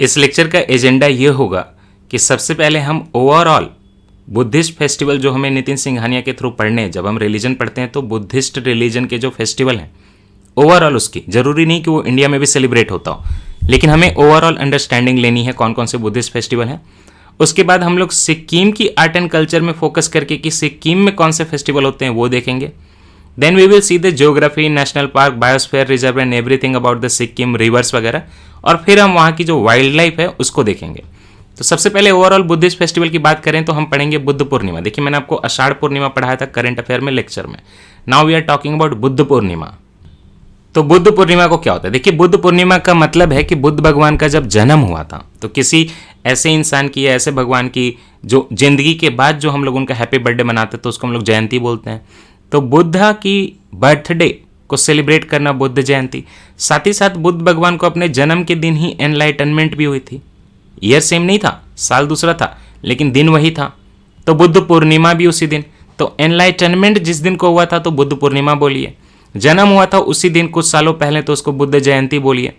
इस लेक्चर का एजेंडा ये होगा कि सबसे पहले हम ओवरऑल बुद्धिस्ट फेस्टिवल जो हमें नितिन सिंघानिया के थ्रू पढ़ने हैं, जब हम रिलीजन पढ़ते हैं तो बुद्धिस्ट रिलीजन के जो फेस्टिवल हैं ओवरऑल, उसकी जरूरी नहीं कि वो इंडिया में भी सेलिब्रेट होता हो, लेकिन हमें ओवरऑल अंडरस्टैंडिंग लेनी है कौन कौन से बुद्धिस्ट फेस्टिवल हैं। उसके बाद हम लोग सिक्किम की आर्ट एंड कल्चर में फोकस करके कि सिक्किम में कौन से फेस्टिवल होते हैं वो देखेंगे। Then we will see the geography, national park, biosphere reserve and everything about the Sikkim, rivers वगैरह, और फिर हम वहाँ की जो वाइल्ड लाइफ है उसको देखेंगे। तो सबसे पहले ओवरऑल बुद्धिस्ट फेस्टिवल की बात करें तो हम पढ़ेंगे बुद्ध पूर्णिमा। देखिए मैंने आपको आषाढ़ पूर्णिमा पढ़ाया था करंट अफेयर में लेक्चर में। Now we are talking about Buddha Purnima. तो बुद्ध पूर्णिमा को क्या होता है? देखिए बुद्ध पूर्णिमा का मतलब है कि बुद्ध भगवान का जब जन्म हुआ था तो किसी ऐसे इंसान की या ऐसे भगवान की जो जिंदगी के बाद जो हम लोग उनका हैप्पी बर्थडे मनाते हैं तो उसको हम लोग जयंती बोलते हैं। तो बुद्धा की बर्थडे को सेलिब्रेट करना बुद्ध जयंती। साथ ही साथ बुद्ध भगवान को अपने जन्म के दिन ही एनलाइटनमेंट भी हुई थी। ईयर सेम नहीं था, साल दूसरा था, लेकिन दिन वही था। तो बुद्ध पूर्णिमा भी उसी दिन। तो एनलाइटनमेंट जिस दिन को हुआ था तो बुद्ध पूर्णिमा बोलिए, जन्म हुआ था उसी दिन कुछ सालों पहले तो उसको बुद्ध जयंती बोलिए।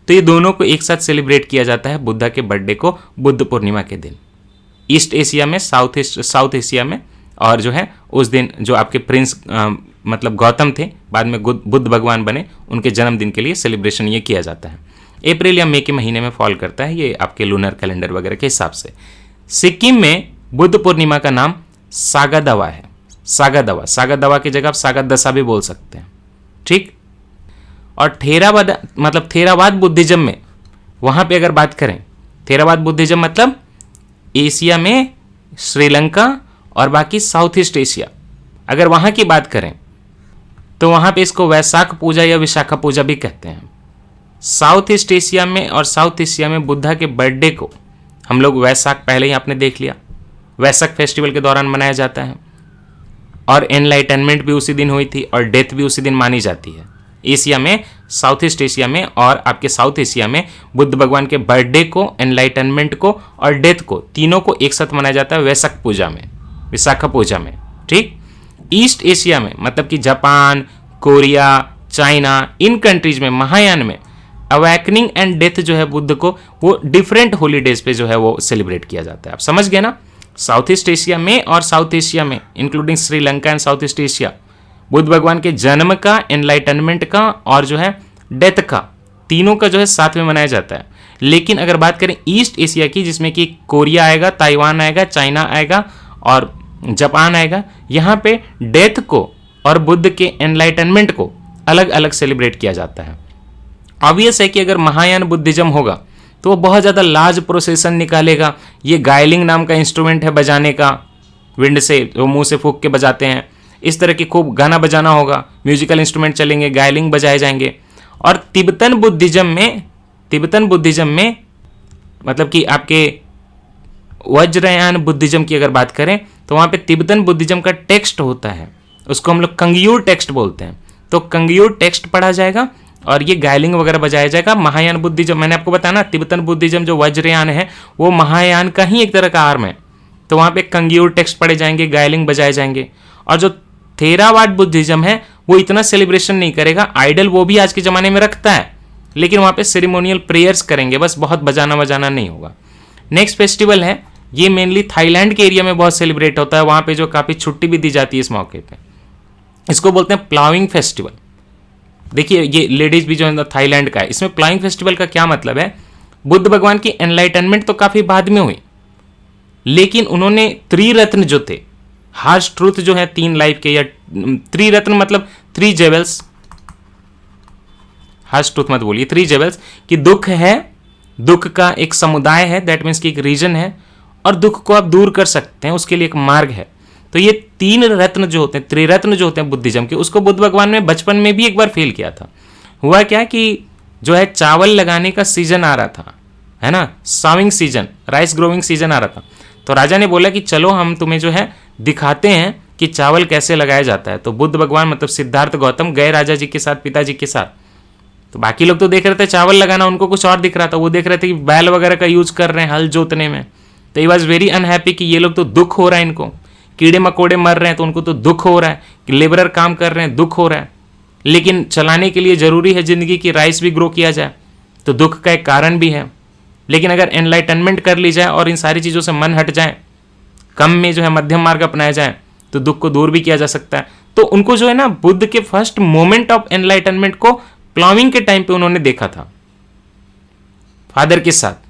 तो ये दोनों को एक साथ सेलिब्रेट किया जाता है बुद्धा के बर्थडे को बुद्ध पूर्णिमा के दिन। ईस्ट एशिया में, साउथ एशिया में, और जो है उस दिन जो आपके प्रिंस मतलब गौतम थे बाद में बुद्ध भगवान बने, उनके जन्मदिन के लिए सेलिब्रेशन ये किया जाता है। अप्रैल या मई के महीने में फॉल करता है ये आपके लूनर कैलेंडर वगैरह के हिसाब से। सिक्किम में बुद्ध पूर्णिमा का नाम सागादवा है। सागादवा की जगह आप सागादसा भी बोल सकते हैं, ठीक। और थेरावाद बुद्धिज्म में, वहां पे अगर बात करें, थेरावाद बुद्धिज्म मतलब एशिया में श्रीलंका और बाकी साउथ ईस्ट एशिया, अगर वहां की बात करें तो वहां पे इसको वैशाख पूजा या विशाखा पूजा भी कहते हैं। साउथ ईस्ट एशिया में और साउथ एशिया में बुद्धा के बर्थडे को हम लोग वैशाख, पहले ही आपने देख लिया, वैशाख फेस्टिवल के दौरान मनाया जाता है। और एनलाइटनमेंट भी उसी दिन हुई थी और डेथ भी उसी दिन मानी जाती है। एशिया में, साउथ ईस्ट एशिया में और आपके साउथ एशिया में बुद्ध भगवान के बर्थडे को, एनलाइटनमेंट को और डेथ को, तीनों को एक साथ मनाया जाता है वैशाख पूजा में, विशाखा पूजा में, ठीक। ईस्ट एशिया में मतलब कि जापान, कोरिया, चाइना, इन कंट्रीज में, महायान में अवेकनिंग एंड डेथ जो है बुद्ध को, वो डिफरेंट हॉलीडेज पे जो है वो सेलिब्रेट किया जाता है। आप समझ गए ना। साउथ ईस्ट एशिया में और साउथ एशिया में including Sri Lanka and south east Asia, Buddha भगवान के जन्म का, एनलाइटनमेंट का और जो है डेथ का, तीनों का जो है साथ में मनाया जाता है। लेकिन अगर बात करें ईस्ट एशिया की, जिसमें कि कोरिया आएगा, ताइवान आएगा, चाइना आएगा और जापान आएगा, यहाँ पे डेथ को और बुद्ध के एनलाइटनमेंट को अलग अलग सेलिब्रेट किया जाता है। ऑब्वियस है कि अगर महायान बुद्धिज्म होगा तो वो बहुत ज़्यादा लार्ज प्रोसेसन निकालेगा। ये गायलिंग नाम का इंस्ट्रूमेंट है बजाने का, विंड से, वो मुंह से फूंक के बजाते हैं, इस तरह की खूब गाना बजाना होगा, म्यूजिकल इंस्ट्रूमेंट चलेंगे, गायलिंग बजाए जाएंगे। और तिब्बतन बुद्धिज्म में मतलब कि आपके वज्रयान बुद्धिज्म की अगर बात करें तो वहाँ पे तिब्बतन बुद्धिज्म का टेक्स्ट होता है, उसको हम लोग कंग्यूर टेक्स्ट बोलते हैं। तो कंग्यूर टेक्स्ट पढ़ा जाएगा और ये गायलिंग वगैरह बजाया जाएगा। महायान बुद्धिज्म, मैंने आपको बताया ना, तिब्बतन बुद्धिज्म जो वज्रयान है वो महायान का ही एक तरह का आर्म है। तो वहाँ पे कंग्यूर टेक्स्ट पढ़े जाएंगे, गायलिंग बजाए जाएंगे। और जो थेरावाद बुद्धिज्म है वो इतना सेलिब्रेशन नहीं करेगा। आइडल वो भी आज के ज़माने में रखता है, लेकिन वहाँ पे सेरेमोनियल प्रेयर्स करेंगे, बस बहुत बजाना बजाना नहीं होगा। नेक्स्ट फेस्टिवल है, ये मेनली थाईलैंड के एरिया में बहुत सेलिब्रेट होता है, वहाँ पे जो काफ़ी छुट्टी भी दी जाती है इस मौके पे। इसको बोलते हैं प्लाविंग फेस्टिवल। देखिए ये लेडीज भी जो है थाईलैंड का है। इसमें प्लाविंग फेस्टिवल का क्या मतलब है, बुद्ध भगवान की एनलाइटनमेंट तो काफ़ी बाद में हुई, लेकिन उन्होंने त्रिरत्न जो थे, हार्श ट्रूथ जो है, 3 लाइफ के, या त्रिरत्न मतलब 3 जेवल्स, हार्श ट्रूथ मत बोलिए, 3 जेवल्स, कि दुख है, दुख का एक समुदाय है, दैट मीन्स कि एक रीजन है, और दुख को आप दूर कर सकते हैं, उसके लिए एक मार्ग है। तो ये 3 रत्न जो होते हैं, त्रिरत्न जो होते हैं बुद्धिज्म के, उसको बुद्ध भगवान ने बचपन में भी एक बार फेल किया था। हुआ क्या कि जो है चावल लगाने का सीजन आ रहा था, है ना, साविंग सीजन, राइस ग्रोविंग सीजन आ रहा था। तो राजा ने बोला कि चलो हम तुम्हें जो है दिखाते हैं कि चावल कैसे लगाया जाता है। तो बुद्ध भगवान मतलब सिद्धार्थ गौतम गए राजा जी के साथ, पिताजी के साथ। तो बाकी लोग तो देख रहे थे चावल लगाना, उनको कुछ और दिख रहा था। वो देख रहे थे कि बैल वगैरह का यूज कर रहे हैं हल जोतने में। तो ही वॉज वेरी अनहैप्पी कि ये लोग तो दुख हो रहा है, इनको कीड़े मकोड़े मर रहे हैं तो उनको तो दुख हो रहा है, कि लेबरर काम कर रहे हैं दुख हो रहा है, लेकिन चलाने के लिए जरूरी है जिंदगी की, राइस भी ग्रो किया जाए, तो दुख का एक कारण भी है। लेकिन अगर एनलाइटनमेंट कर ली जाए और इन सारी चीज़ों से मन हट जाए, कम में जो है मध्यम मार्ग अपनाया जाए, तो दुख को दूर भी किया जा सकता है। तो उनको जो है ना बुद्ध के फर्स्ट मोमेंट ऑफ एनलाइटनमेंट को प्लाविंग के टाइम पे उन्होंने देखा था फादर के साथ।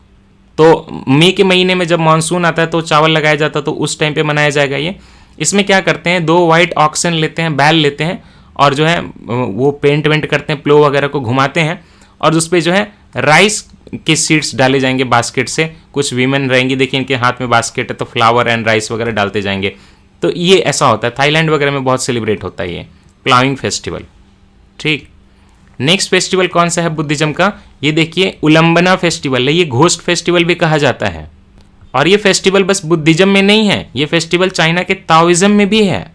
तो मई के महीने में जब मानसून आता है तो चावल लगाया जाता है, तो उस टाइम पे मनाया जाएगा ये। इसमें क्या करते हैं, 2 वाइट ऑक्सन लेते हैं, बैल लेते हैं, और जो है वो पेंट वेंट करते हैं, प्लो वगैरह को घुमाते हैं, और उस पर जो है राइस के सीड्स डाले जाएंगे बास्केट से। कुछ वीमेन रहेंगी, देखिए इनके हाथ में बास्केट है, तो फ्लावर एंड राइस वगैरह डालते जाएंगे। तो ये ऐसा होता है, थाईलैंड वगैरह में बहुत सेलिब्रेट होता है ये प्लाविंग फेस्टिवल। ठीक, नेक्स्ट फेस्टिवल कौन सा है बुद्धिज्म का, ये देखिए उलंबना फेस्टिवल है। ये घोस्ट फेस्टिवल भी कहा जाता है, और ये फेस्टिवल बस बुद्धिज्म में नहीं है, ये फेस्टिवल चाइना के ताओइज्म में भी है।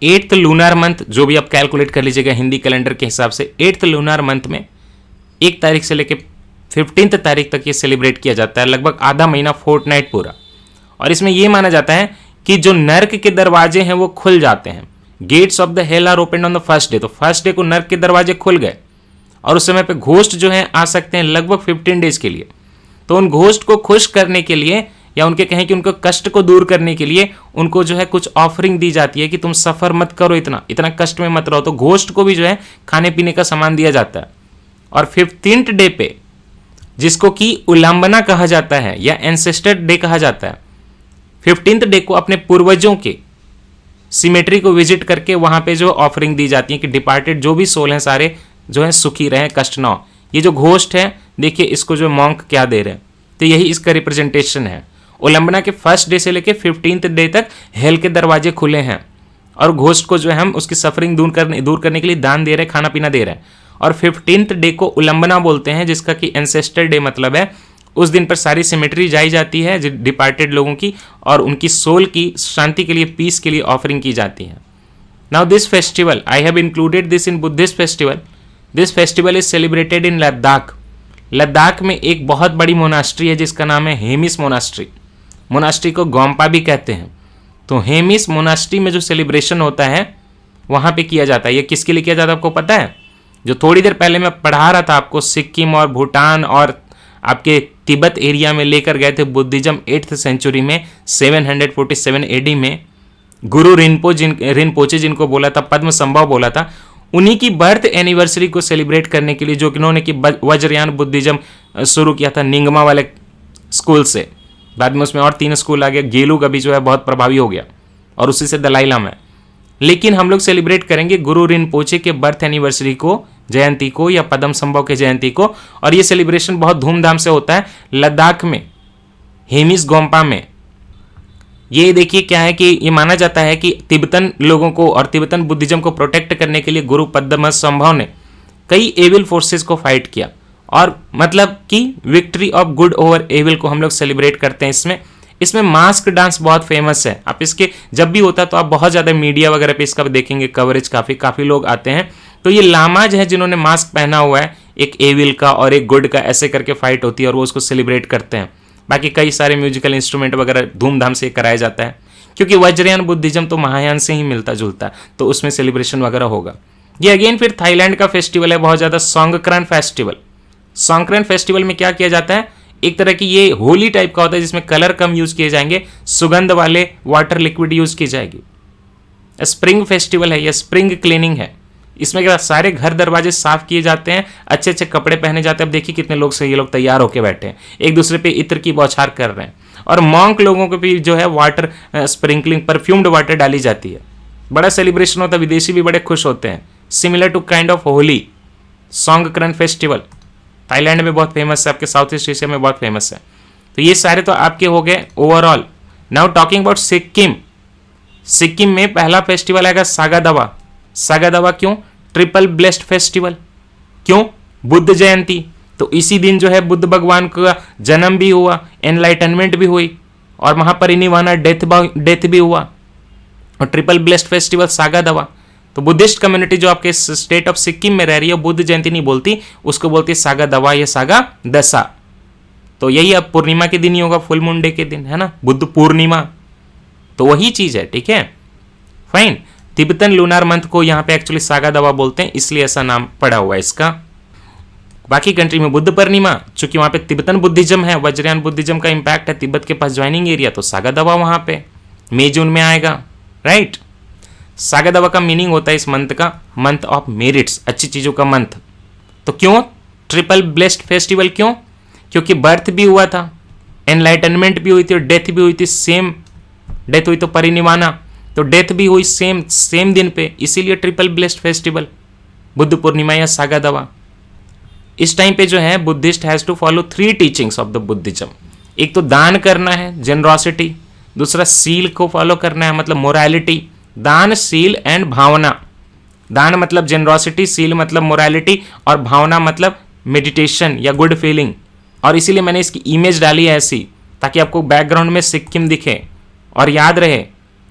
8th लूनार मंथ, जो भी आप कैलकुलेट कर लीजिएगा हिंदी कैलेंडर के हिसाब से, 8th लूनार मंथ में 1 तारीख से लेकर 15th तारीख तक ये सेलिब्रेट किया जाता है, लगभग आधा महीना, फोर्टनाइट पूरा। और इसमें यह माना जाता है कि जो नर्क के दरवाजे हैं वो खुल जाते हैं। Gates of the hell are open on the first day, तो फर्स्ट डे को नर्क के दरवाजे खुल गए, और उस समय पे घोस्ट जो है आ सकते हैं लगभग 15 डेज के लिए। तो उन घोस्ट को खुश करने के लिए, या उनके कहें कि उनको कष्ट को दूर करने के लिए, उनको जो है कुछ ऑफरिंग दी जाती है कि तुम सफर मत करो, इतना इतना कष्ट में मत रहो। तो घोस्ट को भी जो है खाने पीने का सामान दिया जाता है। और 15th डे पे, जिसको कि उल्लंघना कहा जाता है या एंसेस्टर डे कहा जाता है, 15th डे को अपने पूर्वजों के सिमेट्री को विजिट करके वहां पे जो ऑफरिंग दी जाती है कि डिपार्टेड जो भी सोल हैं सारे जो है सुखी रहें, कष्ट ना हो। ये जो घोस्ट है, देखिए इसको जो मॉन्क क्या दे रहे हैं, तो यही इसका रिप्रेजेंटेशन है। उल्लंघना के फर्स्ट डे से लेके 15th डे तक हेल के दरवाजे खुले हैं, और घोस्ट को जो है हम उसकी सफरिंग दूर करने के लिए दान दे रहे हैं, खाना पीना दे रहे हैं। और 15th डे को उल्लंघना बोलते हैं, जिसका कि एंसेस्टर डे मतलब है। उस दिन पर सारी सिमेट्री जाई जाती है डिपार्टेड लोगों की, और उनकी सोल की शांति के लिए, पीस के लिए ऑफरिंग की जाती है। Now this festival, I have included this in Buddhist festival. This festival is celebrated in Ladakh. Ladakh में एक बहुत बड़ी मोनास्ट्री है जिसका नाम है हेमिस मोनास्ट्री। मोनास्ट्री को गोम्पा भी कहते हैं। तो हेमिस मोनास्ट्री में जो सेलिब्रेशन होता है वहां पे किया जाता है। ये किसके लिए किया जाता है आपको पता है? जो थोड़ी देर पहले मैं पढ़ा रहा था आपको, सिक्किम और भूटान और आपके तिब्बत एरिया में लेकर गए थे बुद्धिज्म 8th सेंचुरी में, 747 एडी में। गुरु रिनपोचे जिनको बोला था, पद्म संभव बोला था, उन्हीं की बर्थ एनिवर्सरी को सेलिब्रेट करने के लिए, जो इन्होंने कि वज्रयान बुद्धिज्म शुरू किया था निंगमा वाले स्कूल से। बाद में उसमें और 3 स्कूल आ गया, गेलू का भी जो है बहुत प्रभावी हो गया, और उसी से दलाई लामा है। लेकिन हम लोग सेलिब्रेट करेंगे गुरु रिनपोचे के बर्थ एनिवर्सरी को, जयंती को, या पद्म संभव के जयंती को। और ये सेलिब्रेशन बहुत धूमधाम से होता है लद्दाख में, हेमिस गोम्पा में। ये देखिए क्या है कि ये माना जाता है कि तिब्बतन लोगों को और तिब्बतन बुद्धिज्म को प्रोटेक्ट करने के लिए गुरु पद्म संभव ने कई एविल फोर्सेस को फाइट किया, और मतलब कि victory of good over evil को हम लोग सेलिब्रेट करते हैं। इसमें मास्क डांस बहुत फेमस है। आप इसके जब भी होता है तो आप बहुत ज़्यादा मीडिया वगैरह पे इसका देखेंगे कवरेज, काफ़ी लोग आते हैं। तो ये लामाज है जिन्होंने मास्क पहना हुआ है, एक एविल का और एक गुड का, ऐसे करके फाइट होती है और वो उसको सेलिब्रेट करते हैं। बाकी कई सारे म्यूजिकल इंस्ट्रूमेंट वगैरह धूमधाम से कराया जाता है, क्योंकि वज्रयान बुद्धिज्म तो महायान से ही मिलता जुलता, तो उसमें सेलिब्रेशन वगैरह होगा। ये अगेन फिर थाईलैंड का फेस्टिवल है बहुत ज़्यादा, सोंगक्रन फेस्टिवल। सोंगक्रन फेस्टिवल में क्या किया जाता है, एक तरह की ये होली टाइप का होता है जिसमें कलर कम यूज किए जाएंगे, सुगंध वाले वाटर लिक्विड यूज की जाएगी। स्प्रिंग फेस्टिवल है, यह स्प्रिंग क्लीनिंग है। इसमें क्या सारे घर दरवाजे साफ किए जाते हैं, अच्छे अच्छे कपड़े पहने जाते हैं। अब देखिए कितने लोग से ये लोग तैयार होकर बैठे हैं, एक दूसरे पे इत्र की बौछार कर रहे हैं। और मॉन्क लोगों को भी जो है वाटर स्प्रिंकलिंग, परफ्यूम्ड वाटर डाली जाती है। बड़ा सेलिब्रेशन होता है, विदेशी भी बड़े खुश होते हैं। Similar to kind of Holi, Songkran festival Thailand में बहुत फेमस है, आपके साउथ ईस्ट एशिया में बहुत फेमस है। तो ये सारे तो आपके हो गए overall. Now talking about Sikkim. Sikkim में पहला फेस्टिवल आएगा सागादावा। सागादावा क्यों? Triple blessed festival. क्यों? बुद्ध जयंती। तो इसी दिन जो है बुद्ध भगवान का जन्म भी हुआ, एनलाइटनमेंट भी हुई, और महापरिनिर्वाण डेथ भी हुआ। और ट्रिपल ब्लेस्ड फेस्टिवल सागादावा। तो बुद्धिस्ट कम्युनिटी जो आपके स्टेट ऑफ सिक्किम में रह रही है बुद्ध जयंती नहीं बोलती, उसको बोलती है सागादावा या सागा दशा। तो यही अब पूर्णिमा के दिन ही होगा, फुल मून डे के दिन, है ना, बुद्ध पूर्णिमा। तो वही चीज है, ठीक है, फाइन। तिब्बतन लूनार मंथ को यहाँ पे एक्चुअली सागादावा बोलते हैं, इसलिए ऐसा नाम पड़ा हुआ है इसका। बाकी कंट्री में बुद्ध पूर्णिमा, चूंकि वहां पे तिब्बतन बुद्धिज्म है, वज्रयान बुद्धिज्म का इंपैक्ट है तिब्बत के पास ज्वाइनिंग एरिया, तो सागा दावा वहां पे मई जून में आएगा, राइट। सागा दावा का मीनिंग होता है इस मंथ का, मंथ ऑफ मेरिट्स, अच्छी चीजों का मंथ। तो क्यों ट्रिपल ब्लेस्ड फेस्टिवल, क्यों? क्योंकि बर्थ भी हुआ था, एनलाइटनमेंट भी हुई थी और डेथ भी हुई थी, सेम डेथ हुई तो परिनिवाना, तो डेथ भी हुई सेम दिन पे, इसीलिए triple blessed festival Buddha Purnima या सागा दावा। इस टाइम पे जो है Buddhist has to follow 3 teachings of the Buddhism. एक तो दान करना है, जेनरोसिटी, दूसरा सील को फॉलो करना है, मतलब मोरालिटी, दान सील एंड भावना। दान मतलब जेनरोसिटी, सील मतलब मोरालिटी और भावना मतलब मेडिटेशन या गुड फीलिंग। और इसीलिए मैंने इसकी इमेज डाली है ऐसी, ताकि आपको बैकग्राउंड में सिक्किम दिखे और याद रहे।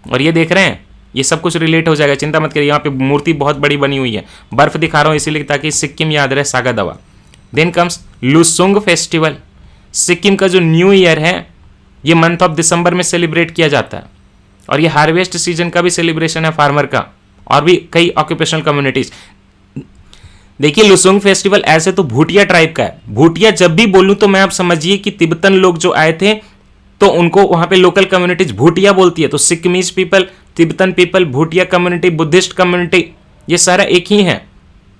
और ये देख रहे हैं, ये सब कुछ रिलेट हो जाएगा, चिंता मत करिए। यहाँ पे मूर्ति बहुत बड़ी बनी हुई है, बर्फ दिखा रहा हूँ इसीलिए ताकि सिक्किम याद रहे, Saga Dawa. Then comes Losoong festival. Sikkim का जो न्यू ईयर है ये मंथ ऑफ दिसंबर में सेलिब्रेट किया जाता है, और ये हार्वेस्ट सीजन का भी सेलिब्रेशन है फार्मर का, और भी कई ऑक्यूपेशनल कम्युनिटीज। देखिए लुसुंग फेस्टिवल ऐसे तो भूटिया ट्राइब का है। भूटिया जब भी बोलूं तो मैं आप समझिए कि तिब्बतन लोग जो आए थे तो उनको वहां पे लोकल कम्युनिटीज भूटिया बोलती है। तो Sikkimese people, Tibetan people, Bhutia community, Buddhist community, ये सारा एक ही है,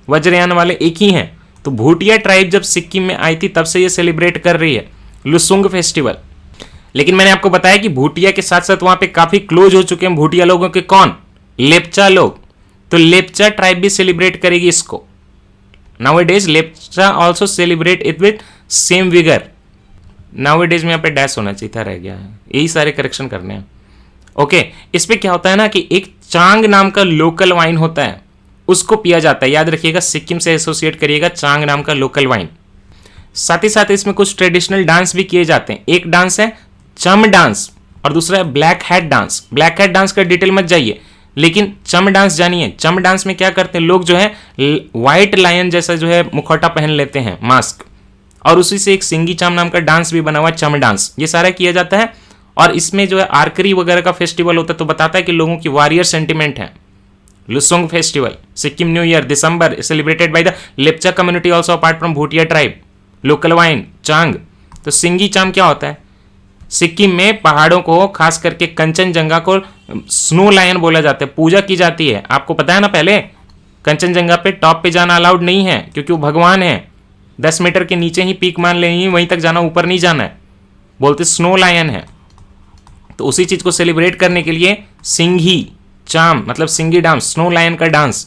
वज्रयान वाले एक ही हैं। तो भूटिया ट्राइब जब सिक्किम में आई थी तब से ये सेलिब्रेट कर रही है लुसुंग फेस्टिवल। लेकिन मैंने आपको बताया कि भूटिया के साथ साथ वहां पे काफी क्लोज हो चुके हैं भूटिया लोगों के, कौन? लेप्चा लोग। तो लेप्चा ट्राइब भी सेलिब्रेट करेगी इसको। Nowadays Lepcha also celebrate it with same vigor। Nowadays में यहाँ पे डैश होना चाहिए था, रह गया है, यही सारे करेक्शन करने हैं। ओके, इस पे क्या होता है ना कि एक चांग नाम का लोकल वाइन होता है, उसको पिया जाता है, याद रखिएगा, सिक्किम से एसोसिएट करिएगा, चांग नाम का लोकल वाइन। साथ ही साथ इसमें कुछ ट्रेडिशनल डांस भी किए जाते हैं। एक डांस है चम डांस और दूसरा है black hat dance. Black hat dance का डिटेल मत जाइए, लेकिन चम डांस जानिए। चम डांस में क्या करते हैं लोग, जो है व्हाइट लायन जैसा जो है मुखौटा पहन लेते हैं, मास्क, और उसी से एक सिंगी चाम नाम का डांस भी बना हुआ है, चम डांस। ये सारा किया जाता है, और इसमें जो है आर्करी वगैरह का फेस्टिवल होता है, तो बताता है कि लोगों की वॉरियर सेंटिमेंट है। Losoong festival, Sikkim new year, December, celebrated by the Lepcha community also apart from Bhutia tribe. Local wine chang. तो सिंगी चाम क्या होता है? सिक्किम में पहाड़ों को, खास करके कंचनजंगा को स्नो लायन बोला जाता है, पूजा की जाती है। आपको पता है ना, पहले कंचनजंगा पे टॉप पे जाना अलाउड नहीं है, क्योंकि वो भगवान है। 10 मीटर के नीचे ही पीक मान लेनी है, वहीं तक जाना, ऊपर नहीं जाना है, बोलते स्नो लायन है। तो उसी चीज को सेलिब्रेट करने के लिए सिंगी चाम मतलब सिंगी डांस, स्नो लायन का डांस।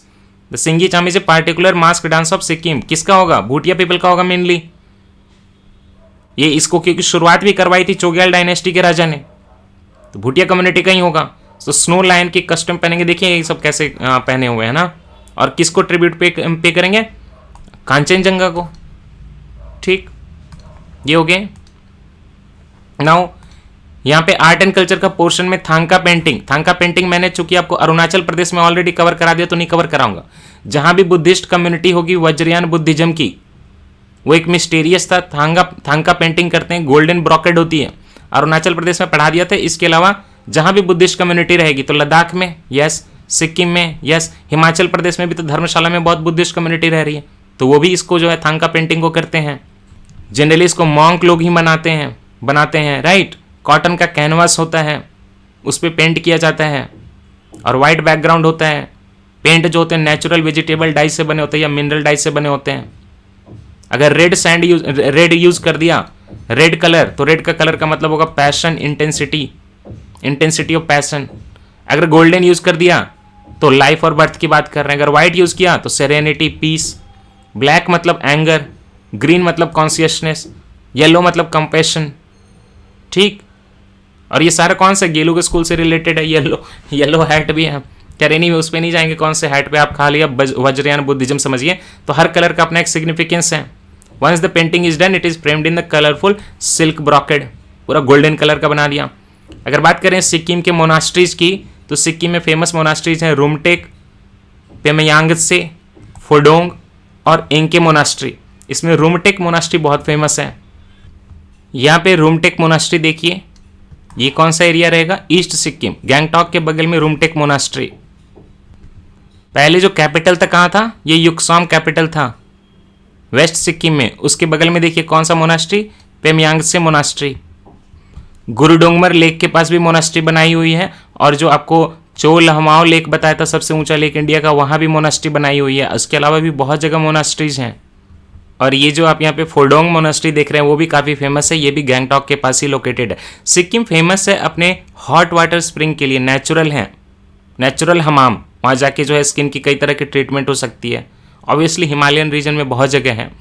द सिंगी चाम is a particular mask dance of Sikkim. किसका होगा? भूटिया पीपल का होगा मेनली। ये इसको क्योंकि शुरुआत भी करवाई थी चोग्याल डायनेस्टी के राजा ने, तो भूटिया कम्युनिटी का ही होगा। तो स्नो लायन की कस्टम पहनेंगे, देखिए ये सब कैसे पहने हुए हैं ना। और किसको ट्रिब्यूट पे करेंगे? कांचनजंगा को। ठीक, ये हो गए। नाउ यहाँ पे आर्ट एंड कल्चर का पोर्शन में थांका पेंटिंग। थांका पेंटिंग मैंने चूंकि आपको अरुणाचल प्रदेश में ऑलरेडी कवर करा दिया, तो नहीं कवर कराऊंगा। जहां भी बुद्धिस्ट कम्युनिटी होगी वज्रयान बुद्धिज्म की, वो एक मिस्टीरियस था। थांका पेंटिंग करते हैं, गोल्डन ब्रॉकेड होती है। अरुणाचल प्रदेश में पढ़ा दिया था। इसके अलावा जहां भी बुद्धिस्ट कम्युनिटी रहेगी, तो लद्दाख में यस, सिक्किम में यस, हिमाचल प्रदेश में भी तो धर्मशाला में बहुत बुद्धिस्ट कम्युनिटी रह रही है, तो वो भी इसको जो है थांका पेंटिंग को करते हैं। जनरली इसको मॉन्क लोग ही बनाते हैं, राइट। कॉटन का कैनवास होता है, उस पर पेंट किया जाता है, और वाइट बैकग्राउंड होता है। पेंट जो होते हैं नेचुरल वेजिटेबल डाई से बने होते हैं या मिनरल डाई से बने होते हैं। अगर रेड यूज कर दिया, रेड कलर, तो रेड का कलर का मतलब होगा पैशन, इंटेंसिटी ऑफ पैशन। अगर गोल्डन यूज कर दिया तो लाइफ और बर्थ की बात कर रहे हैं। अगर व्हाइट यूज किया तो सेरेनिटी, पीस। ब्लैक मतलब एंगर, ग्रीन मतलब कॉन्शियसनेस, येलो मतलब कंपैशन। ठीक, और ये सारा कौन सा गेलू के स्कूल से रिलेटेड है। येलो हैट भी है, कैरेनी में, उस पर नहीं जाएंगे कौन से हैट पे, आप खाली अब वज्रयान बुद्धिज्म समझिए। तो हर कलर का अपना एक सिग्निफिकेंस है। Once the painting is done, it is framed in the colourful silk brocade, पूरा गोल्डन कलर का बना दिया। अगर बात करें सिक्किम के मोनास्ट्रीज की, तो सिक्किम में फेमस मोनास्ट्रीज हैं रुमटेक, पेमयांगत्से, फोडोंग और एंके मोनास्ट्री। इसमें रुमटेक मोनास्ट्री बहुत फेमस है। यहाँ पे रुमटेक मोनास्ट्री देखिए, ये कौन सा एरिया रहेगा? ईस्ट सिक्किम, गैंगटॉक के बगल में रुमटेक मोनास्ट्री। पहले जो कैपिटल था कहाँ था? ये युक्सॉम कैपिटल था। वेस्ट सिक्किम में उसके बगल में देखिए कौन सा मोनास्ट्री, पेमयांगसे मोनास्ट्री। गुरुडोंगमर लेक के पास भी मोनास्ट्री बनाई हुई है, और जो आपको चोलहमाओ लेक बताया था सबसे ऊंचा लेक इंडिया का, वहां भी मोनास्ट्री बनाई हुई है। उसके अलावा भी बहुत जगह मोनास्ट्रीज हैं। और ये जो आप यहाँ पे फोडोंग मोनास्ट्री देख रहे हैं वो भी काफ़ी फेमस है, ये भी गैंगटॉक के पास ही लोकेटेड है। सिक्किम फेमस है अपने हॉट वाटर स्प्रिंग के लिए, नेचुरल हैं, नेचुरल हमाम, वहाँ जाके जो है स्किन की कई तरह की ट्रीटमेंट हो सकती है। ऑब्वियसली हिमालयन रीजन में बहुत जगह है,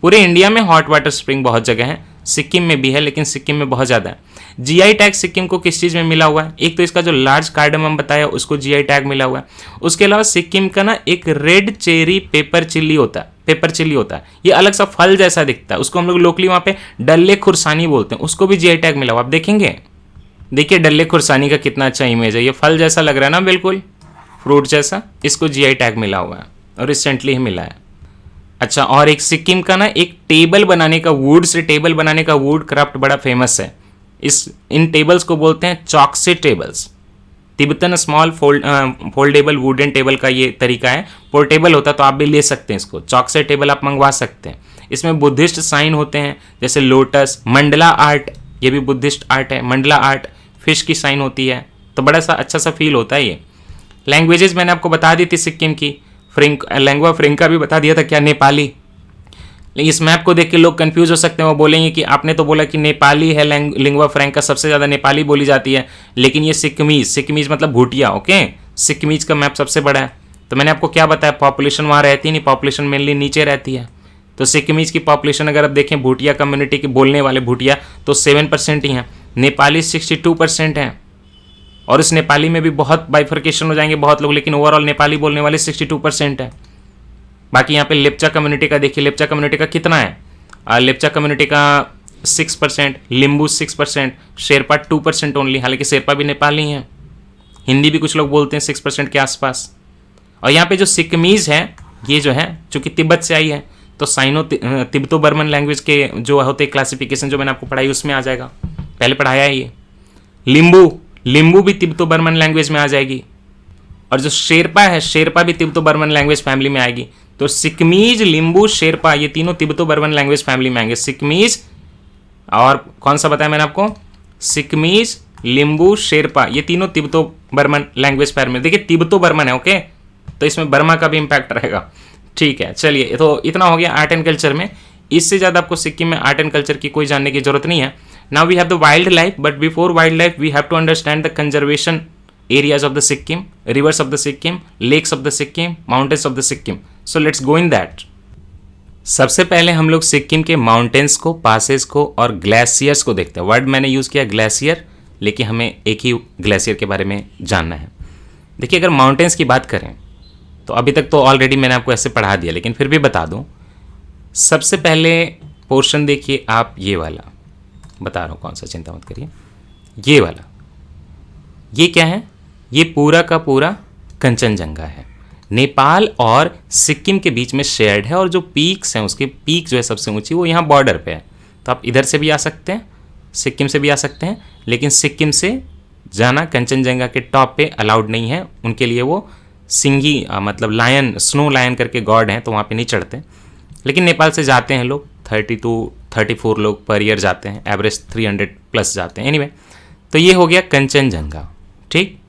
पूरे इंडिया में हॉट वाटर स्प्रिंग बहुत जगह है, सिक्किम में भी है, लेकिन सिक्किम में बहुत ज़्यादा है। जीआई टैग सिक्किम को किस चीज़ में मिला हुआ है? एक तो इसका जो लार्ज कार्डमम बताया उसको जीआई टैग मिला हुआ है। उसके अलावा सिक्किम का ना एक रेड चेरी पेपर चिल्ली होता है, पेपर चिल्ली होता है, ये अलग सा फल जैसा दिखता है, उसको हम लोग लोकली वहाँ पे डल्ले खुरसानी बोलते हैं, उसको भी जीआई टैग मिला हुआ। आप देखेंगे, देखिए डल्ले खुरसानी का कितना अच्छा इमेज है, ये फल जैसा लग रहा है ना, बिल्कुल फ्रूट जैसा, इसको जीआई टैग मिला हुआ है और रिसेंटली ही मिला है। अच्छा, और एक सिक्किम का ना एक टेबल बनाने का, वुड से टेबल बनाने का वुड क्राफ्ट बड़ा फेमस है। इन टेबल्स को बोलते हैं Choktse tables. Tibetan small foldable wooden table का ये तरीका है, पोर्टेबल होता तो आप भी ले सकते हैं इसको, चॉक्से टेबल आप मंगवा सकते हैं। इसमें बुद्धिस्ट साइन होते हैं जैसे लोटस, मंडला आर्ट, ये भी बुद्धिस्ट आर्ट है, मंडला आर्ट, फिश की साइन होती है, तो बड़ा सा अच्छा सा फील होता है ये। लैंग्वेजेस मैंने आपको बता दी थी सिक्किम की, लैंग्वा फ्रेंका भी बता दिया था, क्या नेपाली। लेकिन इस मैप को देख के लोग कंफ्यूज हो सकते हैं, वो बोलेंगे कि आपने तो बोला कि नेपाली है लिंग्वा फ्रैंका, सबसे ज़्यादा नेपाली बोली जाती है, लेकिन ये सिक्किमीज, सिक्किमीज मतलब भूटिया, ओके, सिक्किमीज का मैप सबसे बड़ा है। तो मैंने आपको क्या बताया, पॉपुलेशन वहाँ रहती नहीं, पॉपुलेशन मेनली नीचे रहती है। तो सिक्किमीज की पॉपुलेशन अगर आप देखें भूटिया कम्युनिटी के बोलने वाले भूटिया तो 7% ही हैं, नेपाली 62% हैं, और इस नेपाली में भी बहुत बाइफर्केशन हो जाएंगे बहुत लोग, लेकिन ओवरऑल नेपाली बोलने वाले 62% है। बाकी यहाँ पे लेप्चा कम्युनिटी का देखिए, लेप्चा कम्युनिटी का कितना है, लेप्चा कम्युनिटी का 6%, लिम्बू 6%, शेरपा 2% ओनली, हालांकि शेरपा भी नेपाली हैं, हिंदी भी कुछ लोग बोलते हैं 6% के आसपास। और यहाँ पे जो सिक्किमीज है, ये जो है चूँकि तिब्बत से आई है तो साइनो तिब्बतो बर्मन लैंग्वेज के जो होते क्लासिफिकेशन जो मैंने आपको पढ़ाई उसमें आ जाएगा, पहले पढ़ाया है ये। लिम्बू भी तिब्बतो बर्मन लैंग्वेज में आ जाएगी, और जो शेरपा है, शेरपा भी तिब्बतो बर्मन लैंग्वेज फैमिली में आएगी। तो सिक्किमीज, लिम्बू, शेरपा ये तीनों तिब्बतो बर्मन लैंग्वेज फैमिली में आएंगे। सिक्किमीज और कौन सा बताया मैंने आपको, सिक्किमीज, लिम्बू, शेरपा ये तीनों तिब्बतो बर्मन लैंग्वेज फैमिली। देखिए तिब्बतो बर्मन है, ओके, तो इसमें बर्मा का भी इंपैक्ट रहेगा। ठीक है, चलिए, तो इतना हो गया आर्ट एंड कल्चर में। इससे ज़्यादा आपको सिक्किम में आर्ट एंड कल्चर की कोई जानने की जरूरत नहीं है। Now we have the wild life, but before wild life we have to understand the conservation areas of the Sikkim, rivers of the Sikkim, lakes of the Sikkim, mountains of the Sikkim. So let's go in that. सबसे पहले हम लोग सिक्किम के mountains को, passes को और glaciers को देखते हैं। वर्ड मैंने यूज़ किया ग्लेशियर, लेकिन हमें एक ही ग्लेशियर के बारे में जानना है। देखिए, अगर माउंटेन्स की बात करें तो अभी तक तो ऑलरेडी मैंने आपको ऐसे पढ़ा दिया, लेकिन फिर भी बता दूं। सबसे पहले पोर्शन देखिए आप, ये वाला बता रहा हूँ कौन सा, चिंता मत करिए। ये वाला, ये क्या है, ये पूरा का पूरा कंचनजंगा है, नेपाल और सिक्किम के बीच में शेयर्ड है, और जो पीक्स हैं उसके पीक जो है सबसे ऊंची वो यहाँ बॉर्डर पे है। तो आप इधर से भी आ सकते हैं, सिक्किम से भी आ सकते हैं, लेकिन सिक्किम से जाना कंचनजंगा के टॉप पे अलाउड नहीं है, उनके लिए वो सिंगी मतलब लायन, स्नो लायन करके गॉड हैं, तो वहाँ पे नहीं चढ़ते। लेकिन नेपाल से जाते हैं लोग, 30 to 34 लोग पर ईयर जाते हैं, एवरेज 300 प्लस जाते हैं। एनीवे, तो ये हो गया कंचनजंगा। ठीक,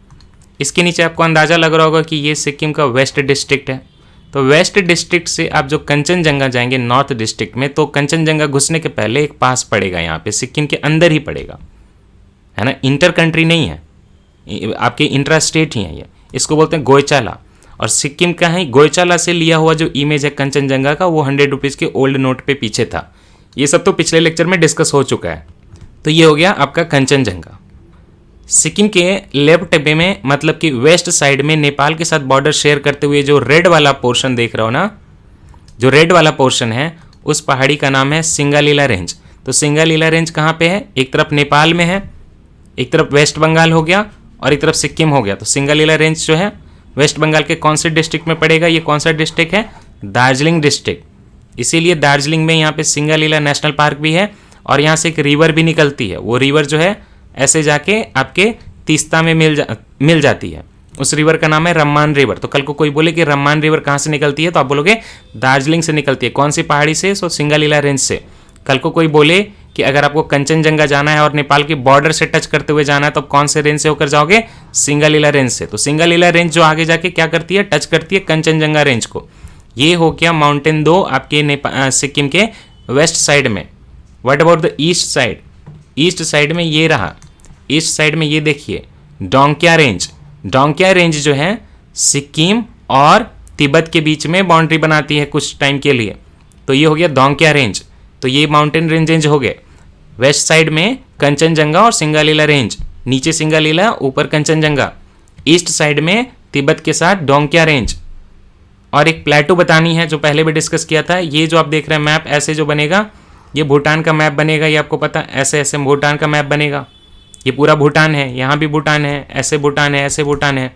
इसके नीचे आपको अंदाज़ा लग रहा होगा कि ये सिक्किम का वेस्ट डिस्ट्रिक्ट है। तो वेस्ट डिस्ट्रिक्ट से आप जो कंचनजंगा जाएंगे नॉर्थ डिस्ट्रिक्ट में, तो कंचनजंगा घुसने के पहले एक पास पड़ेगा, यहाँ पे सिक्किम के अंदर ही पड़ेगा, है ना, इंटर कंट्री नहीं है, आपके इंट्रा स्टेट ही है ये। इसको बोलते हैं गोयचाला, और सिक्किम का है गोयचाला से लिया हुआ जो इमेज है कंचनजंगा का, वो 100 रुपीज़ के ओल्ड नोट पे पीछे था। ये सब तो पिछले लेक्चर में डिस्कस हो चुका है। तो ये हो गया आपका कंचनजंगा। सिक्किम के लेफ्ट में, मतलब कि वेस्ट साइड में नेपाल के साथ बॉर्डर शेयर करते हुए जो रेड वाला पोर्शन देख रहे हो ना, जो रेड वाला पोर्शन है, उस पहाड़ी का नाम है सिंगालीला रेंज। तो सिंगालीला रेंज कहाँ पे है, एक तरफ नेपाल में है, एक तरफ वेस्ट बंगाल हो गया और एक तरफ सिक्किम हो गया। तो सिंगालीला रेंज जो है वेस्ट बंगाल के कौन से डिस्ट्रिक्ट में पड़ेगा, ये कौन सा डिस्ट्रिक्ट है, दार्जिलिंग डिस्ट्रिक्ट। इसीलिए दार्जिलिंग में यहाँ पे सिंगालीला नेशनल पार्क भी है, और यहाँ से एक रिवर भी निकलती है। वो रिवर जो है ऐसे जाके आपके तीस्ता में मिल जाती है, उस रिवर का नाम है रम्मान रिवर। तो कल को कोई बोले कि रम्मान रिवर कहाँ से निकलती है, तो आप बोलोगे दार्जिलिंग से निकलती है। कौन सी पहाड़ी से? सो सिंगलीला रेंज से। कल को कोई बोले कि अगर आपको कंचनजंगा जाना है और नेपाल की बॉर्डर से टच करते हुए जाना है, तो कौन से रेंज से होकर जाओगे? सिंगलीला रेंज से। तो सिंगलीला रेंज जो आगे जाके क्या करती है? टच करती है कंचनजंगा रेंज को। ये हो गया माउंटेन 2 आपके सिक्किम के वेस्ट साइड में। What about the east side? East side में ये रहा, ईस्ट साइड में ये देखिए डोंग्या रेंज। डोंग्या रेंज जो है सिक्किम और तिब्बत के बीच में बाउंड्री बनाती है कुछ टाइम के लिए। तो ये हो गया डोंग्या रेंज। तो ये माउंटेन रेंज हो गए। वेस्ट साइड में कंचनजंगा और सिंगलीला रेंज, नीचे सिंगलीला ऊपर कंचनजंगा। ईस्ट साइड में तिब्बत के साथ डोंग्या रेंज। और एक प्लेटो बतानी है जो पहले भी डिस्कस किया था। ये जो आप देख रहे हैं मैप ऐसे जो बनेगा, ये भूटान का मैप बनेगा, ये आपको पता, ऐसे ऐसे भूटान का मैप बनेगा। ये पूरा भूटान है, यहाँ भी भूटान है, ऐसे भूटान है, ऐसे भूटान है।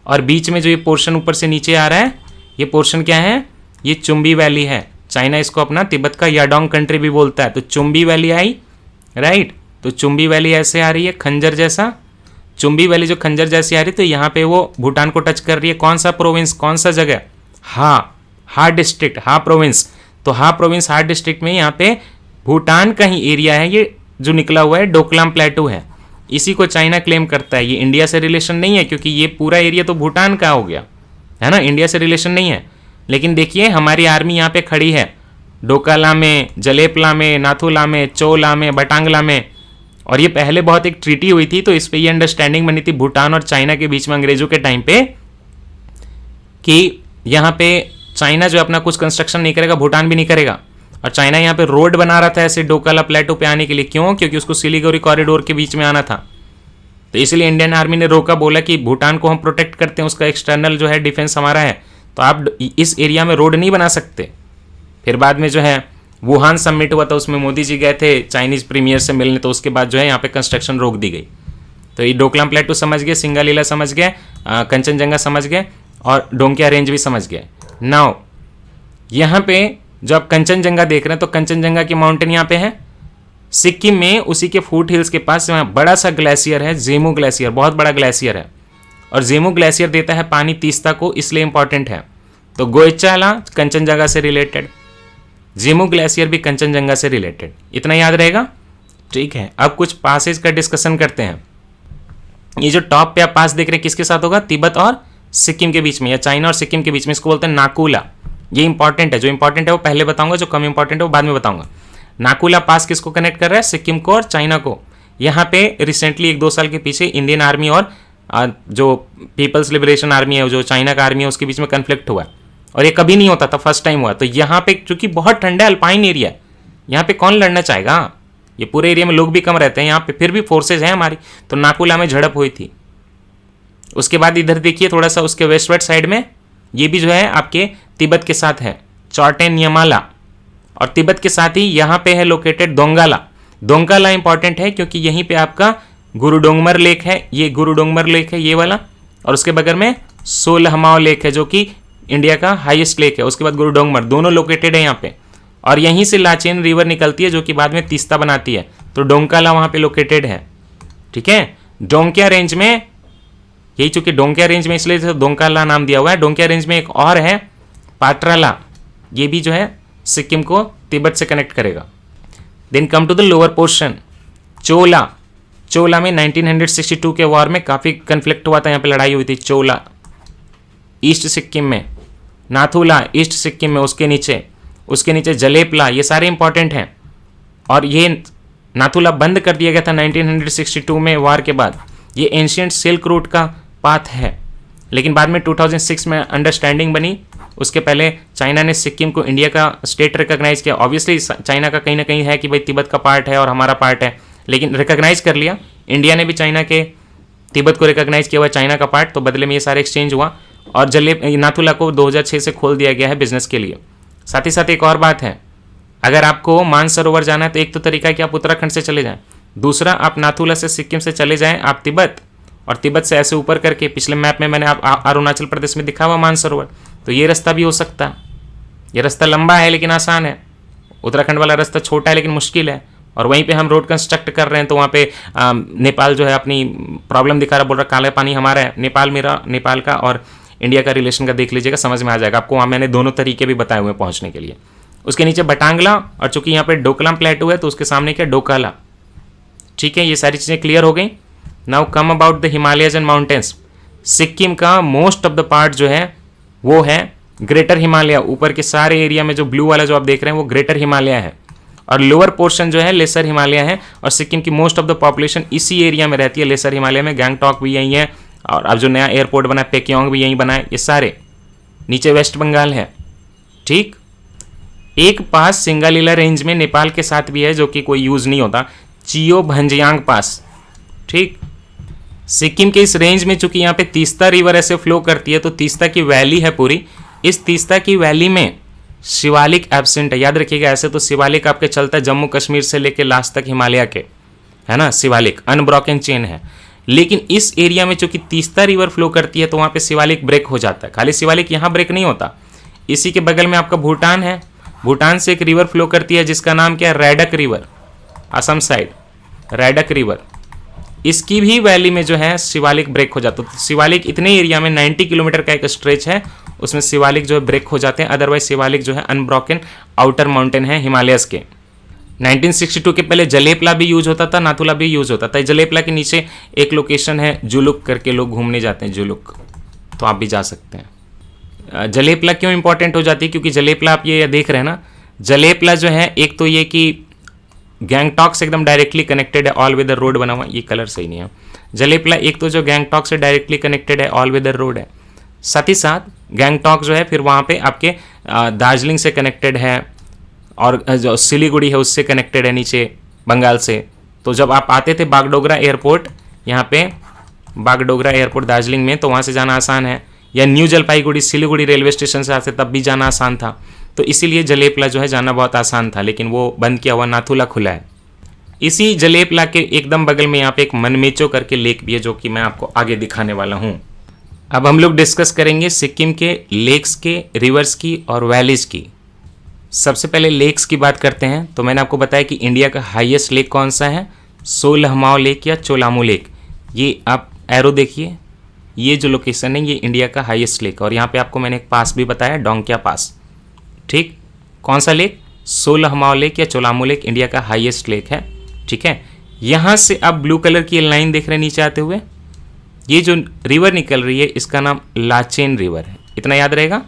और बीच में जो ये पोर्शन ऊपर से नीचे आ रहा है, ये पोर्शन क्या है? ये चुम्बी वैली है। चाइना इसको अपना तिब्बत का याडोंग कंट्री भी बोलता है। तो चुम्बी वैली आई, राइट। तो चुम्बी वैली ऐसे आ रही है खंजर जैसा। चुम्बी वैली जो खंजर जैसी आ रही है, तो यहाँ पे वो भूटान को टच कर रही है। कौन सा प्रोविंस, कौन सा जगह? हा डिस्ट्रिक्ट, हा प्रोविंस। तो हा प्रोविंस, हा डिस्ट्रिक्ट में यहाँ पे भूटान का ही एरिया है। ये जो निकला हुआ है डोकलाम प्लेटू है, इसी को चाइना क्लेम करता है। ये इंडिया से रिलेशन नहीं है, क्योंकि ये पूरा एरिया तो भूटान का हो गया है ना, इंडिया से रिलेशन नहीं है। लेकिन देखिए हमारी आर्मी यहाँ पे खड़ी है डोकाला में, जलेपला में, नाथुला में, चोला में, बटांगला में। और ये पहले बहुत एक ट्रीटी हुई थी, तो इस पे ये अंडरस्टैंडिंग बनी थी भूटान और चाइना के बीच में अंग्रेजों के टाइम पे, कि यहाँ पे चाइना जो अपना कुछ कंस्ट्रक्शन नहीं करेगा, भूटान भी नहीं करेगा। और चाइना यहाँ पे रोड बना रहा था ऐसे डोकाला प्लेटो पे आने के लिए। क्यों? क्योंकि उसको सिलीगुड़ी कॉरिडोर के बीच में आना था। तो इसलिए इंडियन आर्मी ने रोका, बोला कि भूटान को हम प्रोटेक्ट करते हैं, उसका एक्सटर्नल जो है डिफेंस हमारा है, तो आप इस एरिया में रोड नहीं बना सकते। फिर बाद में जो है वुहान समिट हुआ था, उसमें मोदी जी गए थे चाइनीज प्रीमियर से मिलने, तो उसके बाद जो है यहाँ पे कंस्ट्रक्शन रोक दी गई। तो ये डोकलाम प्लेटो समझ गए, सिंगलीला समझ गए, कंचनजंगा समझ गए और डोंग्या रेंज भी समझ गए। नाउ यहाँ पे जो आप कंचनजंगा देख रहे हैं, तो कंचनजंगा की माउंटेन यहाँ पे है सिक्किम में, उसी के फुट हिल्स के पास बड़ा सा ग्लेशियर है, जेमू ग्लेशियर, बहुत बड़ा ग्लेशियर है। और जेमू ग्लेशियर देता है पानी तीस्ता को, इसलिए इंपॉर्टेंट है। तो गोइचाला कंचनजंगा से रिलेटेड, जेमू ग्लेशियर भी कंचनजंगा से रिलेटेड, इतना याद रहेगा, ठीक है। अब कुछ पासेज का डिस्कशन करते हैं। ये जो टॉप पे आप पास देख रहे हैं किसके साथ होगा? तिब्बत और सिक्किम के बीच में, या चाइना और सिक्किम के बीच में, इसको बोलते हैं नाकुला। ये इंपॉर्टेंट है, जो इंपॉर्टेंट है वो पहले बताऊंगा, जो कम इंपॉर्टेंट है वो बाद में बताऊंगा। नाकुला पास किसको कनेक्ट कर रहा है? सिक्किम को और चाइना को। यहाँ पे रिसेंटली 1-2 साल के पीछे इंडियन आर्मी और जो पीपल्स लिबरेशन आर्मी है, जो चाइना का आर्मी है, उसके बीच में कन्फ्लिक्ट हुआ। और ये कभी नहीं होता था, फर्स्ट टाइम हुआ। तो यहाँ पे चूंकि बहुत ठंडा अल्पाइन एरिया है, यहाँ पे कौन लड़ना चाहेगा? ये पूरे एरिया में लोग भी कम रहते हैं यहाँ पे, फिर भी फोर्सेज हैं हमारी। तो नाकुला में झड़प हुई थी। उसके बाद इधर देखिए थोड़ा सा उसके वेस्टवर्ड साइड में, ये भी जो है आपके तिब्बत के साथ है, चॉर्टेन यमाला। और तिब्बत के साथ ही यहाँ पे है लोकेटेड दोंगाला। दोंगाला इंपॉर्टेंट है क्योंकि यहीं पे आपका गुरुडोंगमर लेक है, ये गुरुडोंगमर लेक है ये वाला। और उसके बगल में सोलहमाओ लेक है, जो कि इंडिया का हाईएस्ट लेक है। उसके बाद गुरुडोंगमर, दोनों लोकेटेड है यहाँ पे। और यहीं से लाचेन रिवर निकलती है, जो कि बाद में तीस्ता बनाती है। तो डोंकाला वहाँ पे लोकेटेड है, ठीक है। डोंकिया रेंज में, यही चूंकि डोंकिया रेंज में इसलिए डोंकाला नाम दिया हुआ है। डोंकिया रेंज में एक और है पाट्राला, ये भी जो है सिक्किम को तिब्बत से कनेक्ट करेगा। Then come to the lower portion, Chola. Chola में 1962 के वॉर में काफ़ी कन्फ्लिक्ट हुआ था, यहाँ पे लड़ाई हुई थी। चोला ईस्ट सिक्किम में, नाथुला ईस्ट सिक्किम में, उसके नीचे जलेपला, ये सारे इंपॉर्टेंट हैं। और ये नाथुला बंद कर दिया गया था 1962 में वॉर के बाद। ये एंशियंट सिल्क रूट का पाथ है, लेकिन बाद में 2006 में अंडरस्टैंडिंग बनी। उसके पहले चाइना ने सिक्किम को इंडिया का स्टेट रिकॉग्नाइज किया। ऑब्वियसली चाइना का कहीं ना कहीं है कि भाई तिब्बत का पार्ट है और हमारा पार्ट है, लेकिन रिकॉग्नाइज कर लिया। इंडिया ने भी चाइना के तिब्बत को रिकॉग्नाइज किया हुआ चाइना का पार्ट, तो बदले में ये सारे एक्सचेंज हुआ। और नाथुला को 2006 से खोल दिया गया है बिजनेस के लिए। साथ ही साथ एक और बात है, अगर आपको मानसरोवर जाना है तो एक तो तरीका है कि आप उत्तराखंड से चले जाएं, दूसरा आप नाथुला से सिक्किम से चले जाएं आप तिब्बत, और तिब्बत से ऐसे ऊपर करके, पिछले मैप में मैंने आप अरुणाचल प्रदेश में दिखा हुआ मानसरोवर, तो ये रास्ता भी हो सकता है। ये रास्ता लंबा है लेकिन आसान है। उत्तराखंड वाला रास्ता छोटा है लेकिन मुश्किल है। और वहीं पे हम रोड कंस्ट्रक्ट कर रहे हैं तो वहाँ पे नेपाल जो है अपनी प्रॉब्लम दिखा रहा, बोल रहा काला पानी हमारा है, नेपाल मेरा, नेपाल का और इंडिया का रिलेशन का देख लीजिएगा, समझ में आ जाएगा आपको। वहाँ मैंने दोनों तरीके भी बताए हुए हैं पहुँचने के लिए। उसके नीचे बटांगला, और चूंकि यहाँ पे डोकलाम प्लेटू है तो उसके सामने क्या डोकाला। ठीक है, ये सारी चीज़ें क्लियर हो गई। Now come about the Himalayas and mountains. Sikkim का मोस्ट ऑफ द पार्ट जो है वो है ग्रेटर हिमालय। ऊपर के सारे एरिया में जो ब्लू वाला जो आप देख रहे हैं वो ग्रेटर हिमालय है, और लोअर पोर्शन जो है लेसर हिमालय है। और सिक्किम की मोस्ट ऑफ द पॉपुलेशन इसी एरिया में रहती है, लेसर हिमालय में। गैंगटॉक भी यही है, और अब जो नया एयरपोर्ट बना है पेक्योंग भी यहीं बना है। ये सारे नीचे वेस्ट बंगाल है। ठीक, एक पास सिंगालीला रेंज में नेपाल के साथ भी है जो कि कोई यूज नहीं होता, चियो भंजियांग पास। ठीक, सिक्किम के इस रेंज में चूंकि यहाँ पे तीस्ता रिवर ऐसे फ्लो करती है तो तीस्ता की वैली है पूरी। इस तीस्ता की वैली में शिवालिक एब्सेंट है, याद रखिएगा। ऐसे तो शिवालिक आपके चलता है जम्मू कश्मीर से लेके लास्ट तक हिमालय के, है ना, शिवालिक अनब्रोकन चेन है। लेकिन इस एरिया में चूंकि तीस्ता रिवर फ्लो करती है तो वहाँ पे शिवालिक ब्रेक हो जाता है। खाली शिवालिक यहाँ ब्रेक नहीं होता, इसी के बगल में आपका भूटान है। भूटान से एक रिवर फ्लो करती है जिसका नाम क्या है, Raidak river, Assam side Raidak river. इसकी भी वैली में जो है शिवालिक ब्रेक हो जाता है। तो शिवालिक इतने एरिया में 90 किलोमीटर का एक स्ट्रेच है, उसमें शिवालिक जो है ब्रेक हो जाते हैं। अदरवाइज शिवालिक जो है अनब्रोकन आउटर माउंटेन है हिमालयस के। 1962 के पहले जलेपला भी यूज होता था, नाथुला भी यूज होता था। जलेपला के नीचे एक लोकेशन है जुलुक करके, लोग घूमने जाते हैं जुलुक, तो आप भी जा सकते हैं। जलेपला क्यों इंपॉर्टेंट हो जाती है, क्योंकि जलेपला आप ये देख रहे हैं ना, जलेपला जो है एक तो ये कि गैंगटॉक से एकदम डायरेक्टली कनेक्टेड है, ऑल वेदर रोड बना हुआ। ये कलर सही नहीं है। जलेपला एक तो जो गैंगटॉक से डायरेक्टली कनेक्टेड है, ऑल वेदर रोड है। साथ ही साथ गैंगटॉक जो है फिर वहाँ पे आपके दार्जिलिंग से कनेक्टेड है, और जो सिलीगुड़ी है उससे कनेक्टेड है नीचे बंगाल से। तो जब आप आते थे बागडोगरा एयरपोर्ट, यहाँ पे बागडोगरा एयरपोर्ट दार्जिलिंग में, तो वहाँ से जाना आसान है। या new Jalpaiguri Siliguri railway station से आते तब भी जाना आसान था। तो इसीलिए जलेपला जो है जाना बहुत आसान था, लेकिन वो बंद किया हुआ, नाथुला खुला है। इसी जलेपला के एकदम बगल में यहाँ पे एक मनमेचो करके लेक भी है, जो कि मैं आपको आगे दिखाने वाला हूँ। अब हम लोग डिस्कस करेंगे सिक्किम के लेक्स के, रिवर्स की और वैलीज की। सबसे पहले लेक्स की बात करते हैं। तो मैंने आपको बताया कि इंडिया का हाईएस्ट लेक कौन सा है, सोलहमाओ लेक या चोलामू लेक। ये आप एरो देखिए, ये जो लोकेशन है ये इंडिया का हाईएस्ट लेक। और यहाँ पे आपको मैंने एक पास भी बताया, डोंकिया पास। ठीक, कौन सा लेक, सोलहमाओ लेक या चोलामू लेक इंडिया का हाईएस्ट लेक है। ठीक है, यहाँ से आप ब्लू कलर की लाइन देख रहे हैं नीचे आते हुए, ये जो रिवर निकल रही है इसका नाम लाचेन रिवर है। इतना याद रहेगा,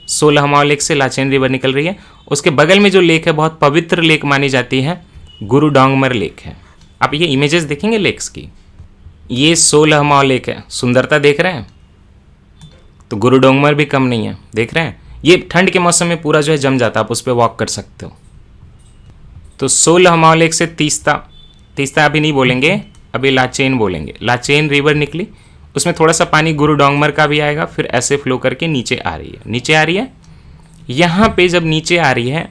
सोलहमाओ लेक से लाचेन रिवर निकल रही है। उसके बगल में जो लेक है, बहुत पवित्र लेक मानी जाती है, गुरु डोंगमर लेक है। आप ये इमेजेस देखेंगे लेक्स की, ये सोलहमाओ लेक है, सुंदरता देख रहे हैं। तो गुरु डोंगमर भी कम नहीं है, देख रहे हैं। ये ठंड के मौसम में पूरा जो है जम जाता है, आप उस पर वॉक कर सकते हो। तो सोलहमाओ लेक से तीस्ता, तीस्ता अभी नहीं बोलेंगे, अभी लाचेन बोलेंगे। लाचेन रिवर निकली, उसमें थोड़ा सा पानी गुरु डोंगमर का भी आएगा, फिर ऐसे फ्लो करके नीचे आ रही है। नीचे आ रही है, यहाँ पे जब नीचे आ रही है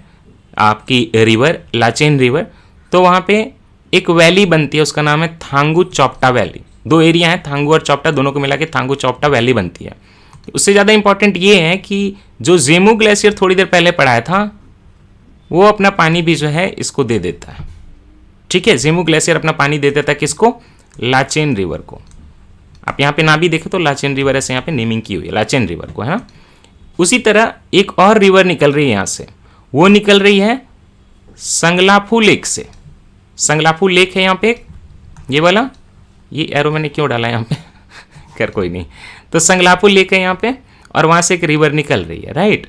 आपकी रिवर लाचेन रिवर, तो वहाँ पे एक वैली बनती है, उसका नाम है थांगू चौपटा वैली। दो एरिया हैं, थांगू और चौपटा, दोनों को मिला के थांगू चौपटा वैली बनती है। उससे ज़्यादा इंपॉर्टेंट ये है कि जो जेमू ग्लेशियर थोड़ी देर पहले पढ़ाया था, वो अपना पानी भी जो है इसको दे देता है। ठीक है, जेमू ग्लेशियर अपना पानी दे देता है किसको, लाचेन रिवर को। आप यहाँ पे ना भी देखें तो लाचेन रिवर ऐसे यहाँ पे नेमिंग की हुई है, लाचेन रिवर को, है ना। उसी तरह एक और रिवर निकल रही है यहाँ से, वो निकल रही है संगलाफू लेक से। संगलाफू लेक है यहाँ पे, ये वाला, ये एरो मैंने क्यों डाला यहाँ पे खैर कोई नहीं। तो संगलाफू लेक है यहाँ पे, और वहाँ से एक रिवर निकल रही है, राइट।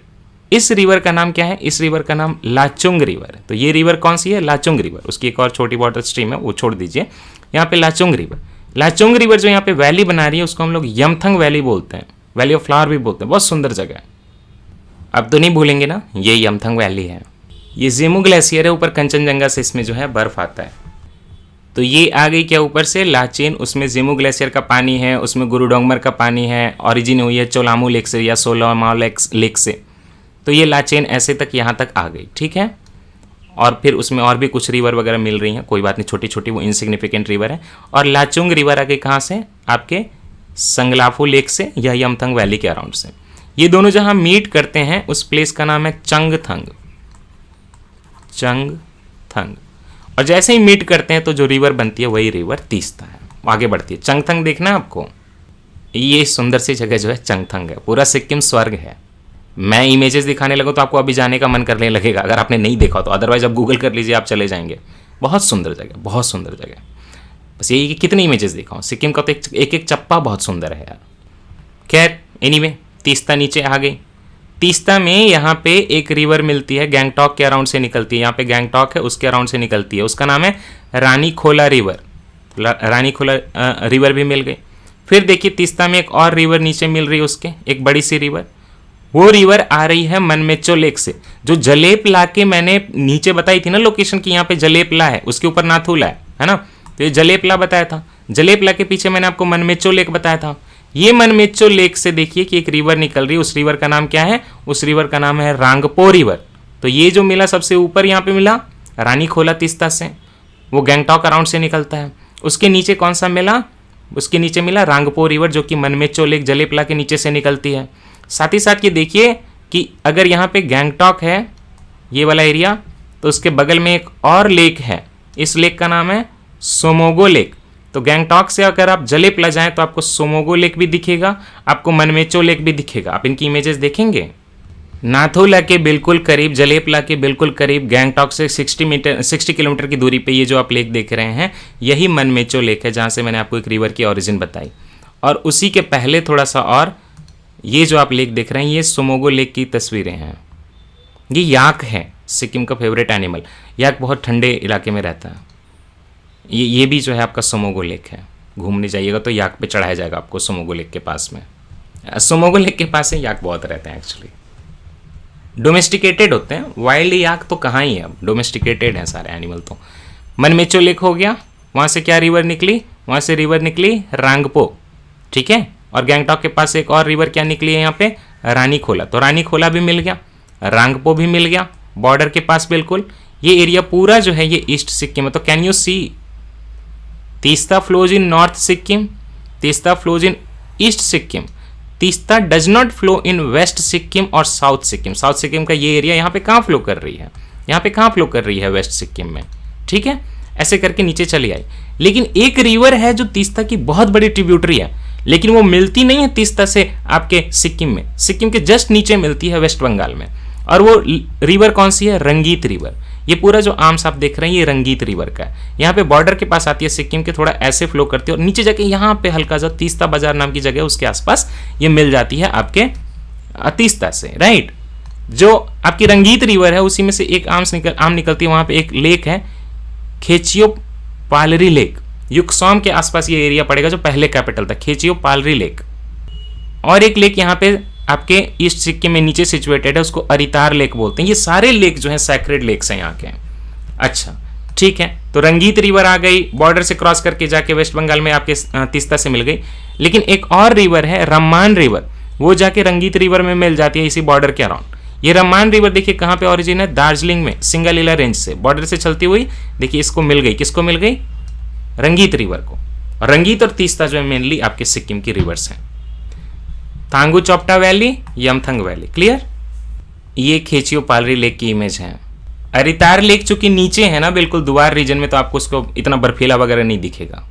इस रिवर का नाम क्या है, इस रिवर का नाम लाचुंग रिवर है। तो ये रिवर कौन सी है, लाचुंग रिवर। उसकी एक और छोटी वाटर स्ट्रीम है, वो छोड़ दीजिए। यहाँ पे लाचुंग रिवर, लाचुंग रिवर जो यहाँ पे वैली बना रही है उसको हम लोग यमथंग वैली बोलते हैं, वैली ऑफ फ्लावर भी बोलते हैं। बहुत सुंदर जगह है, अब तो नहीं भूलेंगे ना, ये यमथंग वैली है। ये जेमू ग्लेशियर है, ऊपर कंचनजंगा से इसमें जो है बर्फ आता है। तो ये आ गई क्या ऊपर से लाचेन, उसमें जेमू ग्लेशियर का पानी है, उसमें गुरु डोंगमर का पानी है, ओरिजिन हुई है चोलामू लेक से या सोलहमाओ लेक से। तो ये लाचेन ऐसे तक यहाँ तक आ गई, ठीक है। और फिर उसमें और भी कुछ रिवर वगैरह मिल रही हैं, कोई बात नहीं, छोटी छोटी, वो इनसिग्निफिकेंट रिवर है। और लाचुंग रिवर आ गई कहाँ से, आपके संगलाफू लेक से या यमथंग वैली के अराउंड से। ये दोनों जहाँ मीट करते हैं उस प्लेस का नाम है चंगथंग, चंगथंग। और जैसे ही मीट करते हैं तो जो रिवर बनती है वही रिवर तीस्ता है, आगे बढ़ती है। चंगथंग देखना है आपको, ये सुंदर सी जगह जो है चंगथंग है, पूरा सिक्किम स्वर्ग है। मैं इमेजेस दिखाने लगूँ तो आपको अभी जाने का मन करने लगेगा अगर आपने नहीं देखा तो, अदरवाइज आप गूगल कर लीजिए, आप चले जाएंगे। बहुत सुंदर जगह, बहुत सुंदर जगह। बस यही कि कितनी इमेजेस दिखाऊँ, सिक्किम का तो एक एक चप्पा बहुत सुंदर है यार। खैर एनीवे, तीस्ता नीचे आ गई। तीस्ता में यहाँ पे एक रिवर मिलती है, गैंगटॉक के अराउंड से निकलती है। यहाँ पे गैंगटॉक है, उसके अराउंड से निकलती है, उसका नाम है रानी खोला रिवर। रानी खोला रिवर भी मिल गई। फिर देखिए तीस्ता में एक और रिवर नीचे मिल रही है उसके, एक बड़ी सी रिवर। वो रिवर आ रही है मनमेचो लेक से। जो जलेपला के मैंने नीचे बताई थी ना लोकेशन की, यहाँ पे जलेपला है, उसके ऊपर नाथुला है ना, तो ये जलेपला बताया था। जलेपला के पीछे मैंने आपको मनमेचो लेक बताया था। ये मनमेचो लेक से देखिए कि एक रिवर निकल रही है, उस रिवर का नाम क्या है? उस रिवर का नाम है रांगपो रिवर। तो ये जो मिला सबसे ऊपर यहाँ पे मिला रानी खोला तीस्ता से, वो गैंगटॉक अराउंड से निकलता है। उसके नीचे कौन सा मिला? उसके नीचे मिला रांगपो रिवर, जो कि मनमेचो लेक जलेपला के नीचे से निकलती है। साथ ही साथ ये देखिए कि अगर यहाँ पे गैंगटॉक है ये वाला एरिया, तो उसके बगल में एक और लेक है, इस लेक का नाम है सोमोगो लेक। तो गैंगटॉक से अगर आप जलेपला जाएं तो आपको सोमोगो लेक भी दिखेगा, आपको मनमेचो लेक भी दिखेगा। आप इनकी इमेजेस देखेंगे। नाथुला के बिल्कुल करीब, जलेपला के बिल्कुल करीब, गैंगटॉक से 60 किलोमीटर की दूरी पे ये जो आप लेक देख रहे हैं यही मनमेचो लेक है, जहाँ से मैंने आपको एक रिवर की ओरिजिन बताई। और उसी के पहले थोड़ा सा और, ये जो आप लेक देख रहे हैं ये सोमोगो लेक की तस्वीरें हैं। ये याक है, सिक्किम का फेवरेट एनिमल। याक बहुत ठंडे इलाके में रहता है। ये भी जो है आपका सोमोगो लेक है। घूमने जाइएगा तो याक पे चढ़ाया जाएगा आपको सोमोगो लेक के पास में। सोमोगो लेक के पास से याक बहुत रहते हैं एक्चुअली, डोमेस्टिकेटेड होते हैं। वाइल्ड याक तो कहाँ ही है, अब डोमेस्टिकेटेड हैं सारे एनिमल। तो मनमेचो लेक हो गया, वहाँ से क्या रिवर निकली? वहाँ से रिवर निकली रांगपो, ठीक है। और गैंगटॉक के पास एक और रिवर क्या निकली है यहाँ पे? रानी खोला। तो रानी खोला भी मिल गया, रांगपो भी मिल गया, बॉर्डर के पास बिल्कुल। ये एरिया पूरा जो है ये ईस्ट सिक्किम है। तो can you see, Teesta flows in north Sikkim, Teesta flows in east Sikkim, Teesta does not flow in west Sikkim और साउथ सिक्किम। साउथ सिक्किम का ये एरिया यहाँ पे कहाँ फ्लो कर रही है? यहाँ पे कहाँ फ्लो कर रही है? वेस्ट सिक्किम में, ठीक है। ऐसे करके नीचे चली आई। लेकिन एक रिवर है जो तीस्ता की बहुत बड़ी ट्रिब्यूटरी है, लेकिन वो मिलती नहीं है तीस्ता से आपके सिक्किम में, सिक्किम के जस्ट नीचे मिलती है वेस्ट बंगाल में। और वो रिवर कौन सी है? रंगीत रिवर। ये पूरा जो आर्म्स आप देख रहे हैं ये रंगीत रिवर का है। यहाँ पे बॉर्डर के पास आती है सिक्किम के, थोड़ा ऐसे फ्लो करती है और नीचे जाके यहाँ पे हल्का सा तीस्ता बाजार नाम की जगह उसके आसपास ये मिल जाती है आपके तीस्ता से, राइट। जो आपकी रंगीत रिवर है उसी में से एक आर्म निकलती है। वहाँ पे एक लेक है खेचियो पालरी लेक, युकसॉम के आसपास ये एरिया पड़ेगा जो पहले कैपिटल था, खेचियो पालरी लेक। और एक लेक यहाँ पे आपके ईस्ट सिक्किम में नीचे सिचुएटेड है, उसको अरितार लेक बोलते हैं। ये सारे लेक जो हैं सैक्रेड लेक्स हैं यहाँ के। अच्छा ठीक है, तो रंगीत रिवर आ गई, बॉर्डर से क्रॉस करके जाके वेस्ट बंगाल में आपके तीस्ता से मिल गई। लेकिन एक और रिवर है रम्मान रिवर, वो जाके रंगीत रिवर में मिल जाती है इसी बॉर्डर के अराउंड। ये रम्मान रिवर देखिए कहाँ पे ओरिजिन है? दार्जिलिंग में, सिंगालीला रेंज से बॉर्डर से चलती हुई देखिए इसको मिल गई। किसको मिल गई? रंगीत रिवर को। और रंगीत और तीस्ता जो है मेनली आपके सिक्किम की रिवर्स हैं। Thangu Chopta valley, Yumthang valley, clear. ये खेचियो पालरी लेक की इमेज है। अरितार लेक चूंकि नीचे है ना बिल्कुल दुआर रीजन में, तो आपको उसको इतना बर्फीला वगैरह नहीं दिखेगा।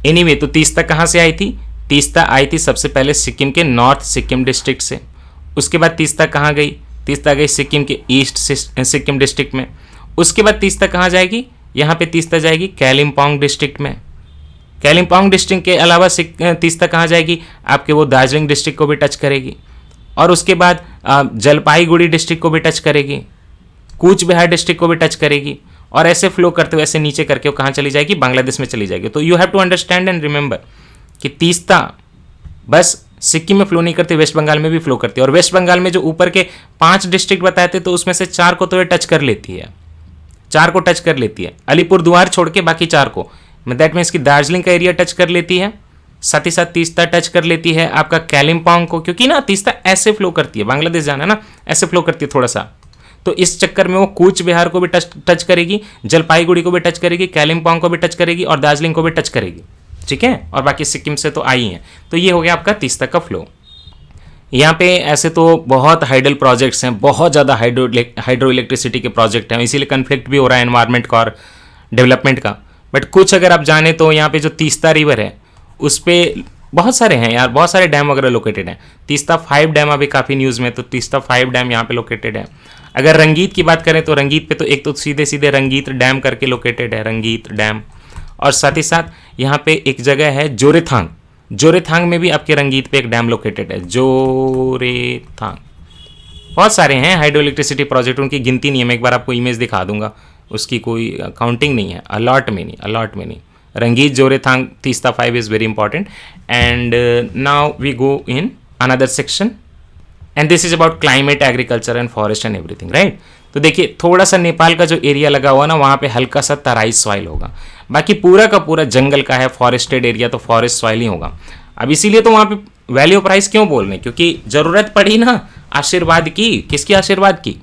एनीवे, तो तीस्ता कहाँ से आई थी? तीस्ता आई थी सबसे पहले सिक्किम के नॉर्थ सिक्किम डिस्ट्रिक्ट से। उसके बाद तीस्ता कहाँ गई? तीस्ता गई सिक्किम के ईस्ट सिक्किम डिस्ट्रिक्ट में। उसके बाद तीस्ता कहाँ जाएगी? यहाँ पे तीस्ता जाएगी कालिम्पोंग डिस्ट्रिक्ट में। कालिम्पोंग डिस्ट्रिक्ट के अलावा तीस्ता कहाँ जाएगी? आपके वो दार्जिलिंग डिस्ट्रिक्ट को भी टच करेगी। और उसके बाद जलपाईगुड़ी डिस्ट्रिक्ट को भी टच करेगी, कूच बिहार डिस्ट्रिक्ट को भी टच करेगी। और ऐसे फ्लो करते हुए ऐसे नीचे करके वो कहाँ चली जाएगी? बांग्लादेश में चली जाएगी। तो you have to understand and remember कि तीस्ता बस सिक्किम में फ्लो नहीं करती, वेस्ट बंगाल में भी फ्लो करती है। और वेस्ट बंगाल में जो ऊपर के 5 डिस्ट्रिक्ट बताए थे तो उसमें से 4 को तो ये टच कर लेती है, 4 को टच कर लेती है, अलीपुर द्वार छोड़ के बाकी 4 को। दैट मीन्स कि दार्जिलिंग का एरिया टच कर लेती है, साथ ही साथ तीस्ता टच कर लेती है आपका कालिम्पोंग को, क्योंकि ना तीस्ता ऐसे फ्लो करती है, बांग्लादेश जाना है ना, ऐसे फ्लो करती है थोड़ा सा। तो इस चक्कर में वो कूच बिहार को भी टच करेगी, जलपाईगुड़ी को भी टच करेगी, कालिम्पोंग को भी टच करेगी और दार्जिलिंग को भी टच करेगी, ठीक है। और बाकी सिक्किम से तो आई है। तो ये हो गया आपका तीस्ता का फ्लो। यहाँ पे ऐसे तो बहुत हाइडल प्रोजेक्ट्स हैं, बहुत ज़्यादा हाइड्रो इलेक्ट्रिसिटी के प्रोजेक्ट हैं, इसीलिए कन्फ्लिक्ट भी हो रहा है एनवायरनमेंट का और डेवलपमेंट का। बट कुछ अगर आप जाने तो यहाँ पे जो तीस्ता रिवर है उस पर बहुत सारे हैं यार, बहुत सारे डैम वगैरह लोकेटेड हैं। तीस्ता 5 डैम अभी काफ़ी न्यूज़ में, तो तीस्ता 5 डैम यहाँ पे लोकेटेड है। अगर रंगीत की बात करें तो रंगीत पे तो एक तो सीधे सीधे रंगीत डैम करके लोकेटेड है, रंगीत डैम। और साथ ही साथ यहाँ पे एक जगह है जोरेथांग, जोरेथांग में भी आपके रंगीत पे एक डैम लोकेटेड है, जोरेथांग। बहुत सारे हैं हाइड्रो इलेक्ट्रिसिटी प्रोजेक्ट, उनकी गिनती नहीं है, मैं एक बार आपको इमेज दिखा दूंगा, उसकी कोई काउंटिंग नहीं है, अलॉट में नहीं, अलॉट में नहीं। Rangit, Jorethang, Teesta 5 is very important. And now we go in another section and this is about climate, agriculture and forest and everything, right. तो देखिए थोड़ा सा नेपाल का जो एरिया लगा हुआ ना, वहाँ पे हल्का सा तराई सॉइल होगा, बाकी पूरा का पूरा जंगल का है, फॉरेस्टेड एरिया, तो फॉरेस्ट सॉइल ही होगा। अब इसीलिए तो वहाँ पे वैल्यू प्राइस क्यों बोल रहे हैं, क्योंकि ज़रूरत पड़ी ना आशीर्वाद की। किसकी आशीर्वाद की?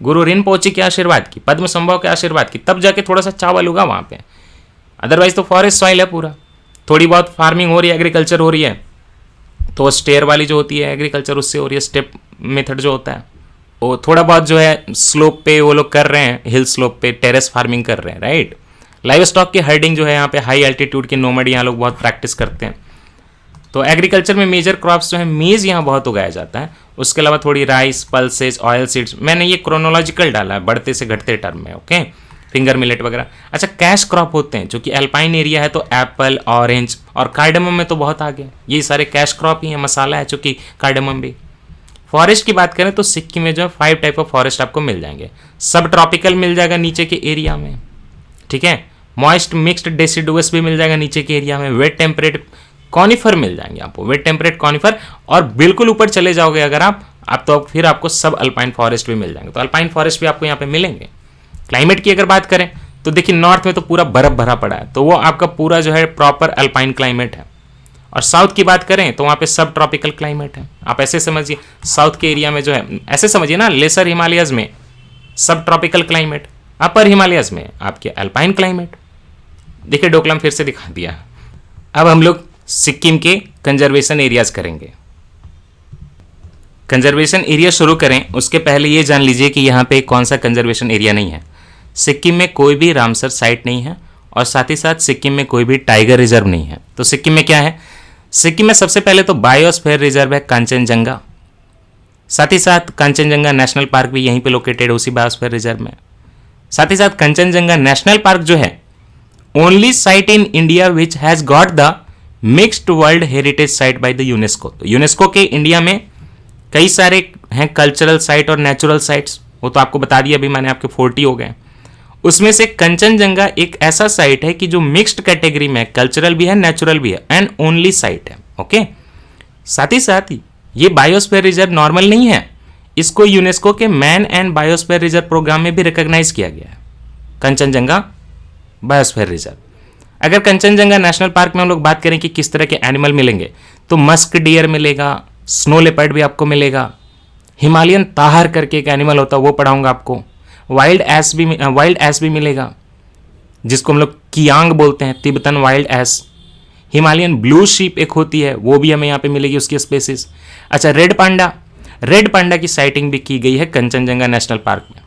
गुरु रिनपोचे के आशीर्वाद की, पद्म संभव के आशीर्वाद की, तब जाके थोड़ा सा चावल होगा वहाँ पे। अदरवाइज तो फॉरेस्ट सॉइल है पूरा। थोड़ी बहुत फार्मिंग हो रही है, एग्रीकल्चर हो रही है, तो स्टेयर वाली जो होती है एग्रीकल्चर, उससे हो रही है, स्टेप मेथड जो होता है वो थोड़ा बहुत जो है स्लोप पे वो लोग कर रहे हैं, हिल स्लोप पे टेरेस फार्मिंग कर रहे हैं, राइट। लाइव स्टॉक की हर्डिंग जो है यहाँ पे हाई एल्टीट्यूड के नोमैड यहाँ लोग बहुत प्रैक्टिस करते हैं। तो एग्रीकल्चर में मेजर क्रॉप्स जो है मेज़ यहाँ बहुत उगाया जाता है, उसके अलावा थोड़ी राइस, पल्सेज, ऑयल सीड्स। मैंने ये क्रोनोलॉजिकल डाला है बढ़ते से घटते टर्म में, ओके। फिंगर मिलेट वगैरह। अच्छा, कैश क्रॉप होते हैं, जो कि अल्पाइन एरिया है तो एप्पल, ऑरेंज और कार्डमम में तो बहुत आगे, ये सारे कैश क्रॉप ही है, मसाला है चूँकि कार्डमम भी। फॉरेस्ट की बात करें तो सिक्किम में जो है 5 टाइप ऑफ फॉरेस्ट आपको मिल जाएंगे। सब ट्रॉपिकल मिल जाएगा नीचे के एरिया में, ठीक है। मॉइस्ट मिक्स्ड डेसिडुअस भी मिल जाएगा नीचे के एरिया में। वेट टेम्परेट कॉनिफर मिल जाएंगे आपको, वेट टेम्परेट कॉनिफर। और बिल्कुल ऊपर चले जाओगे अगर आप तो फिर आपको सब अल्पाइन फॉरेस्ट भी मिल जाएंगे। तो अल्पाइन फॉरेस्ट भी आपको यहाँ पे मिलेंगे। क्लाइमेट की अगर बात करें तो देखिए नॉर्थ में तो पूरा बर्फ भरा पड़ा है, तो वो आपका पूरा जो है प्रॉपर अल्पाइन क्लाइमेट है। और साउथ की बात करें तो वहाँ पे सब ट्रॉपिकल क्लाइमेट है। आप ऐसे समझिए, साउथ के एरिया में जो है ऐसे समझिए ना, लेसर हिमालयज में सब ट्रॉपिकल क्लाइमेट, अपर हिमालयज में आपके अल्पाइन क्लाइमेट। देखिए डोकलाम फिर से दिखा दिया। अब हम लोग सिक्किम के कंजर्वेशन एरियाज करेंगे। कंजर्वेशन एरिया शुरू करें उसके पहले ये जान लीजिए कि यहाँ पे कौन सा कंजर्वेशन एरिया नहीं है। सिक्किम में कोई भी रामसर साइट नहीं है और साथ ही साथ सिक्किम में कोई भी टाइगर रिजर्व नहीं है। तो सिक्किम में क्या है? सिक्किम में सबसे पहले तो बायोस्फीयर रिजर्व है कांचनजंगा, साथ ही साथ कांचनजंगा नेशनल पार्क भी यहीं पे लोकेटेड है उसी बायोस्फीयर रिजर्व में। साथ ही साथ कांचनजंगा नेशनल पार्क जो है only site in India which has got the mixed world heritage site by the UNESCO. तो यूनेस्को के इंडिया में कई सारे हैं कल्चरल साइट और नेचुरल साइट्स, वो तो आपको बता दिया अभी मैंने, आपके 40 हो गए। उसमें से कंचनजंगा एक ऐसा साइट है कि जो मिक्स्ड कैटेगरी में कल्चरल भी है नेचुरल भी है, एंड ओनली साइट है, ओके। साथ ही ये बायोस्फीयर रिजर्व नॉर्मल नहीं है, इसको यूनेस्को के man and biosphere reserve programme में भी रिकॉग्नाइज किया गया है, कंचनजंगा बायोस्फीयर रिजर्व। अगर कंचनजंगा नेशनल पार्क में हम लोग बात करें कि किस तरह के एनिमल मिलेंगे, तो मस्क डियर मिलेगा, स्नो लेपर्ड भी आपको मिलेगा, हिमालयन ताहर करके एक एनिमल होता है वो पढ़ाऊंगा आपको, वाइल्ड एस भी मिलेगा जिसको हम लोग कियांग बोलते हैं, Tibetan wild ass. Himalayan blue sheep एक होती है, वो भी हमें यहाँ पे मिलेगी, उसकी स्पेसिस। अच्छा, रेड पांडा की साइटिंग भी की गई है कंचनजंगा नेशनल पार्क में,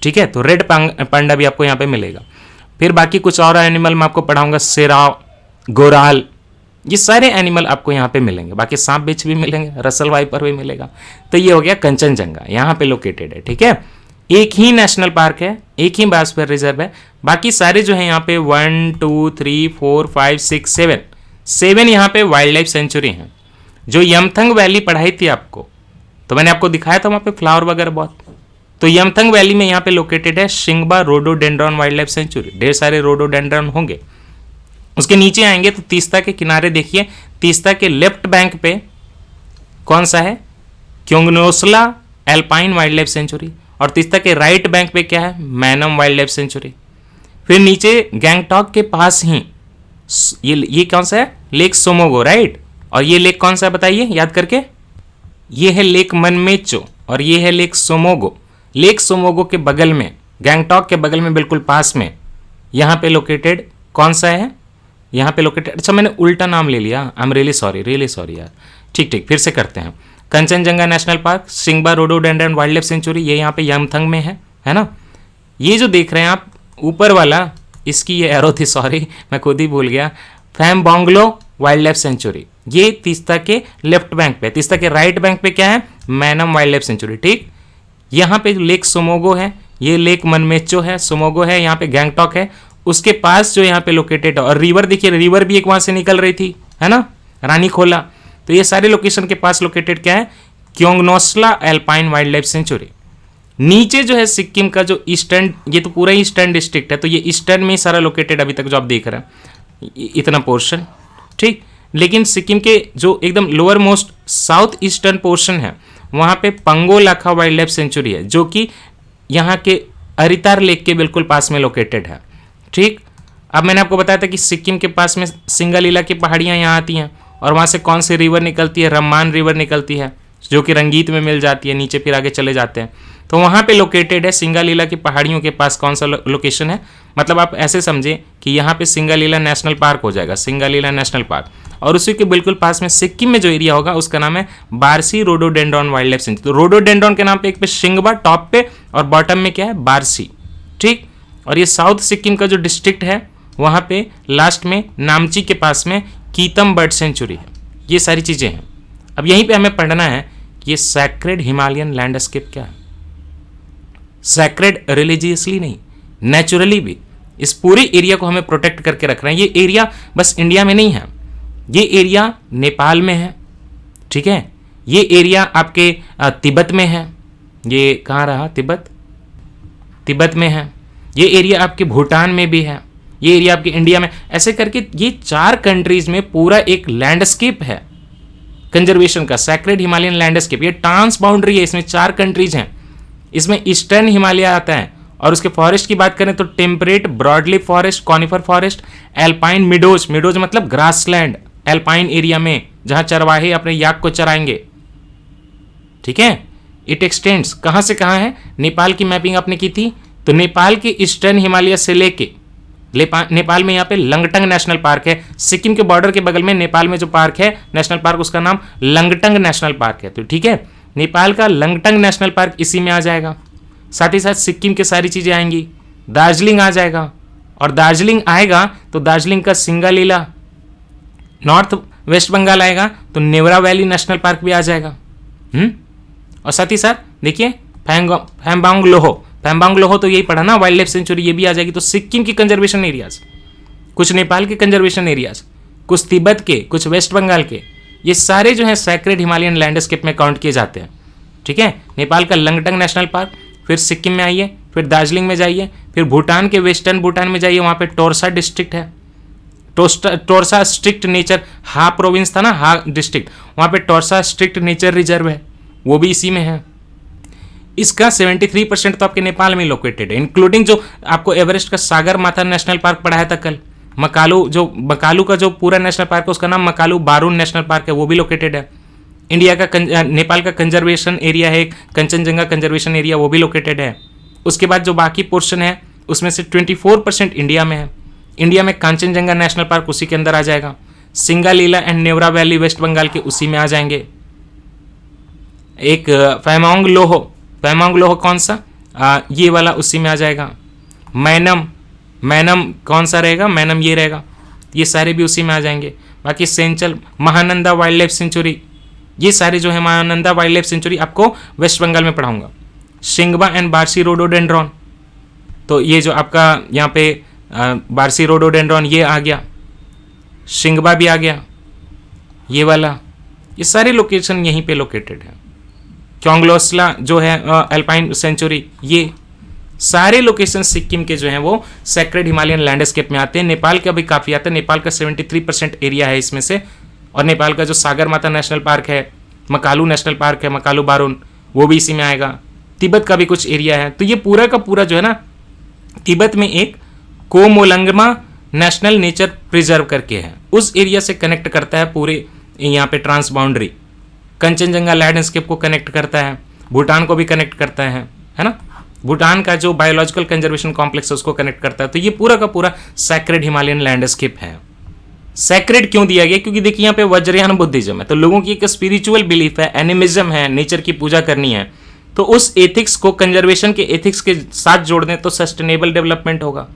ठीक है। तो रेड पांडा भी आपको यहाँ पे मिलेगा। फिर बाकी कुछ और एनिमल मैं आपको पढ़ाऊंगा, शेराव, गोराल, ये सारे एनिमल आपको यहाँ पे मिलेंगे। बाकी सांप बिच्छू भी मिलेंगे, रसल वाइपर भी मिलेगा। तो ये हो गया कंचनजंगा, यहाँ पे लोकेटेड है, ठीक है। एक ही नेशनल पार्क है, एक ही बायोस्फीयर रिजर्व है। बाकी सारे जो है यहाँ पे 1 2 3 4 5 6 7 यहाँ पे वाइल्ड लाइफ सेंचुरी हैं। जो यमथंग वैली पढ़ाई थी आपको, तो मैंने आपको दिखाया था वहाँ पे फ्लावर वगैरह बहुत। तो यमथंग वैली में यहाँ पे लोकेटेड है शिंगबा रोडोडेंड्रॉन वाइल्ड लाइफ सेंचुरी, ढेर सारे रोडोडेंड्रॉन होंगे। उसके नीचे आएंगे तो तीस्ता के किनारे देखिए, तीस्ता के लेफ्ट बैंक पे कौन सा है? क्योंगनोसला एल्पाइन वाइल्ड लाइफ सेंचुरी। और तीस्ता के राइट बैंक पे क्या है? मैनम वाइल्ड लाइफ सेंचुरी। फिर नीचे गैंगटॉक के पास ही ये कौन सा है? Lake Tsomgo, right. और ये लेक कौन सा है बताइए याद करके? ये है लेक मनमेचो और ये है लेक सोमोगो। लेक सोमोगो के बगल में, गैंगटॉक के बगल में बिल्कुल पास में यहाँ पे लोकेटेड कौन सा है? यहाँ पे लोकेटेड, अच्छा मैंने उल्टा नाम ले लिया, आई एम रियली सॉरी यार। ठीक फिर से करते हैं। Kanchenjunga national park, Shingba rhododendron wildlife sanctuary, ये यहाँ पे यमथंग में है ना। ये जो देख रहे हैं आप ऊपर वाला, इसकी ये एरो थी, सॉरी मैं खुद ही भूल गया। फैमबोंगलो वाइल्ड लाइफ सेंचुरी, ये तीस्ता के लेफ्ट बैंक पे, तीस्ता के राइट बैंक पे क्या है, मैनम वाइल्ड लाइफ सेंचुरी। ठीक, यहाँ पे लेक सोमोगो है, ये लेक मनमेचो है, सोमोगो है, यहाँ पे गैंगटॉक है, उसके पास जो यहाँ पे लोकेटेड है। और रिवर देखिए, रिवर भी एक वहां से निकल रही थी, है ना, रानी खोला। तो ये सारे लोकेशन के पास लोकेटेड क्या है, क्योंगनोसला एल्पाइन वाइल्ड लाइफ सेंचुरी। नीचे जो है सिक्किम का जो ईस्टर्न, ये तो पूरा ईस्टर्न डिस्ट्रिक्ट है, तो ये ईस्टर्न में ही सारा लोकेटेड अभी तक जो आप देख रहे हैं इतना पोर्शन। ठीक, लेकिन सिक्किम के जो एकदम lower most south eastern portion है, वहाँ पे पंगोलाखा वाइल्ड लाइफ सेंचुरी है, जो कि यहाँ के अरितार लेक के बिल्कुल पास में लोकेटेड है। ठीक, अब मैंने आपको बताया था कि सिक्किम के पास में सिंगालीला की पहाड़ियाँ यहाँ आती हैं, और वहाँ से कौन सी रिवर निकलती है, रम्मान रिवर निकलती है, जो कि रंगीत में मिल जाती है, नीचे फिर आगे चले जाते हैं। तो वहाँ पे लोकेटेड है सिंगालीला की पहाड़ियों के पास कौन सा लोकेशन है, मतलब आप ऐसे समझे कि यहाँ पे सिंगालीला नेशनल पार्क हो जाएगा, सिंगालीला नेशनल पार्क। और उसी के बिल्कुल पास में सिक्किम में जो एरिया होगा उसका नाम है Barshi rhododendron wildlife century. तो रोडोडेंड्रॉन के नाम पे एक पे शिंगबा टॉप पे और बॉटम में क्या है, बारसी। ठीक, और ये साउथ सिक्किम का जो डिस्ट्रिक्ट है वहाँ पे लास्ट में नामची के पास में कीतम बर्ड सेंचुरी है। ये सारी चीज़ें हैं। अब यहीं पे हमें पढ़ना है कि ये सैक्रेड हिमालयन लैंडस्केप क्या है। सैक्रेड रिलीजियसली नहीं, नेचुरली भी इस पूरे एरिया को हमें प्रोटेक्ट करके रखना है। ये एरिया बस इंडिया में नहीं है, ये एरिया नेपाल में है। ठीक है, ये एरिया आपके तिब्बत में है, ये कहाँ रहा, तिब्बत में है। ये एरिया आपके भूटान में भी है, ये एरिया आपके इंडिया में, ऐसे करके ये 4 कंट्रीज में पूरा एक लैंडस्केप है कंजर्वेशन का, सैक्रेड हिमालयन लैंडस्केप। ये ट्रांस बाउंड्री है, इसमें 4 कंट्रीज हैं। इसमें ईस्टर्न हिमालय आता है, और उसके फॉरेस्ट की बात करें तो temperate broadleaf forest, conifer forest, alpine meadows, meadows मतलब ग्रासलैंड, एल्पाइन एरिया में जहां चरवाहे अपने याक को चराएंगे। ठीक है, इट एक्सटेंड्स कहां से कहां है, नेपाल की मैपिंग आपने की थी, तो नेपाल के ईस्टर्न हिमालय से लेके नेपाल में यहाँ पे लंगटंग नेशनल पार्क है, सिक्किम के बॉर्डर के बगल में नेपाल में जो पार्क है नेशनल पार्क, उसका नाम लंगटंग नेशनल पार्क है। तो ठीक है, नेपाल का लंगटंग नेशनल पार्क इसी में आ जाएगा। साथ ही साथ सिक्किम की सारी चीज़ें आएंगी, दार्जिलिंग आ जाएगा, और दार्जिलिंग आएगा तो दार्जिलिंग का सिंगालीला, नॉर्थ वेस्ट बंगाल आएगा तो नेवरा वैली नेशनल पार्क भी आ जाएगा। और साथ ही साथ देखिए फैमबांग लोहो तो यही पढ़ा ना, वाइल्ड लाइफ सेंचुरी, ये भी आ जाएगी। तो सिक्किम की कंजर्वेशन एरियाज, कुछ नेपाल के कंजर्वेशन एरियाज, कुछ तिब्बत के, कुछ वेस्ट बंगाल के, ये सारे जो है सैक्रेड हिमालयन लैंडस्केप में काउंट किए जाते हैं। ठीक है, नेपाल का लंगटंग नेशनल पार्क, फिर सिक्किम में आइए, फिर दार्जिलिंग में जाइए, फिर भूटान के वेस्टर्न भूटान में जाइए, वहाँ पे टोरसा डिस्ट्रिक्ट है, टोरसा स्ट्रिक्ट नेचर, हा प्रोविंस था ना, हा डिस्ट्रिक्ट, वहाँ पे टोरसा स्ट्रिक्ट नेचर रिजर्व है, वो भी इसी में है। इसका 73% तो आपके नेपाल में लोकेटेड है, इंक्लूडिंग जो आपको एवरेस्ट का सागर माथा नेशनल पार्क पढ़ाया था कल, मकालू का जो पूरा नेशनल पार्क है उसका नाम मकालू बारून नेशनल पार्क है, वो भी लोकेटेड है। इंडिया का नेपाल का कंजर्वेशन एरिया है कंचनजंगा कंजर्वेशन एरिया, वो भी लोकेटेड है। उसके बाद जो बाकी पोर्शन है उसमें से 24% इंडिया में है। इंडिया में कांचनजंगा नेशनल पार्क उसी के अंदर आ जाएगा, Singalila and Neora valley west Bengal के उसी में आ जाएंगे। एक पैमांग लोहो कौन सा, ये वाला उसी में आ जाएगा। मैनम कौन सा रहेगा, मैनम ये रहेगा, ये सारे भी उसी में आ जाएंगे। बाकी Senchal, Mahananda wild life sanctuary, ये सारे जो है महानंदा वाइल्ड लाइफ सेंचुरी आपको वेस्ट बंगाल में पढ़ाऊंगा। शिंगबा एंड बारसी रोडोडेंड्रॉन, तो ये जो आपका यहाँ पे बारसी रोडोडेंड्रॉन ये आ गया, शिंगबा भी आ गया, ये वाला, ये सारे लोकेशन यहीं पे लोकेटेड है। क्योंगलोसला जो है अल्पाइन सेंचुरी, ये सारे लोकेशन सिक्किम के जो हैं वो सैक्रेड हिमालयन लैंडस्केप में आते हैं। नेपाल का भी काफ़ी आता है, नेपाल का 73% एरिया है इसमें से। और नेपाल का जो सागर माता नेशनल पार्क है, मकालू नेशनल पार्क है, मकालू बारून, वो भी इसी में आएगा। तिब्बत का भी कुछ एरिया है। तो ये पूरा का पूरा जो है ना, तिब्बत में एक कोमोलंगमा नेशनल नेचर प्रिजर्व करके है, उस एरिया से कनेक्ट करता है पूरे यहाँ पे ट्रांस बाउंड्री, कंचनजंगा लैंडस्केप को कनेक्ट करता है, भूटान को भी कनेक्ट करता है ना, भूटान का जो बायोलॉजिकल कंजर्वेशन कॉम्प्लेक्स है उसको कनेक्ट करता है। तो ये पूरा का पूरा सैक्रेड हिमालयन लैंडस्केप है। सैक्रेड क्यों दिया गया? क्योंकि देखिए यहाँ पे वज्रयान बुद्धिज्म है, तो लोगों की एक स्पिरिचुअल बिलीफ है, एनिमिज्म है, नेचर की पूजा करनी है, तो उस एथिक्स को कंजर्वेशन के एथिक्स के साथ जोड़ दें तो सस्टेनेबल डेवलपमेंट होगा।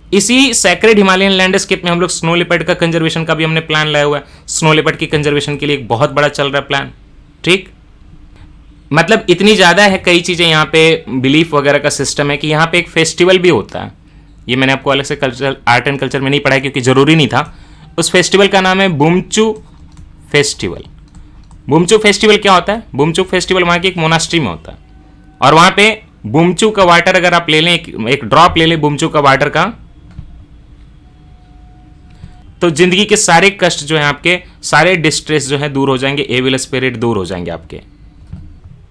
इसी सैक्रेड हिमालयन लैंडस्केप में हम लोग स्नो लेपर्ड का कंजर्वेशन का भी हमने प्लान लाया हुआ है। स्नो लेपर्ड की कंजर्वेशन के लिए एक बहुत बड़ा चल रहा है प्लान। ठीक, मतलब इतनी ज़्यादा है कई चीज़ें यहाँ पे, बिलीफ वगैरह का सिस्टम है कि यहाँ पे एक फेस्टिवल भी होता है। ये मैंने आपको अलग से कल्चर, आर्ट एंड कल्चर में नहीं पढ़ाया क्योंकि ज़रूरी नहीं था। उस फेस्टिवल का नाम है बुमचू फेस्टिवल। बुमचू फेस्टिवल क्या होता है? बुमचू फेस्टिवल वहाँ की एक मोनास्ट्री में होता है, और वहाँ पे बुमचू का वाटर अगर आप ले लें, एक ड्रॉप ले लें बुमचू का वाटर का, तो जिंदगी के सारे कष्ट जो है आपके, सारे डिस्ट्रेस जो है दूर हो जाएंगे, एविल स्पिरिट दूर हो जाएंगे आपके।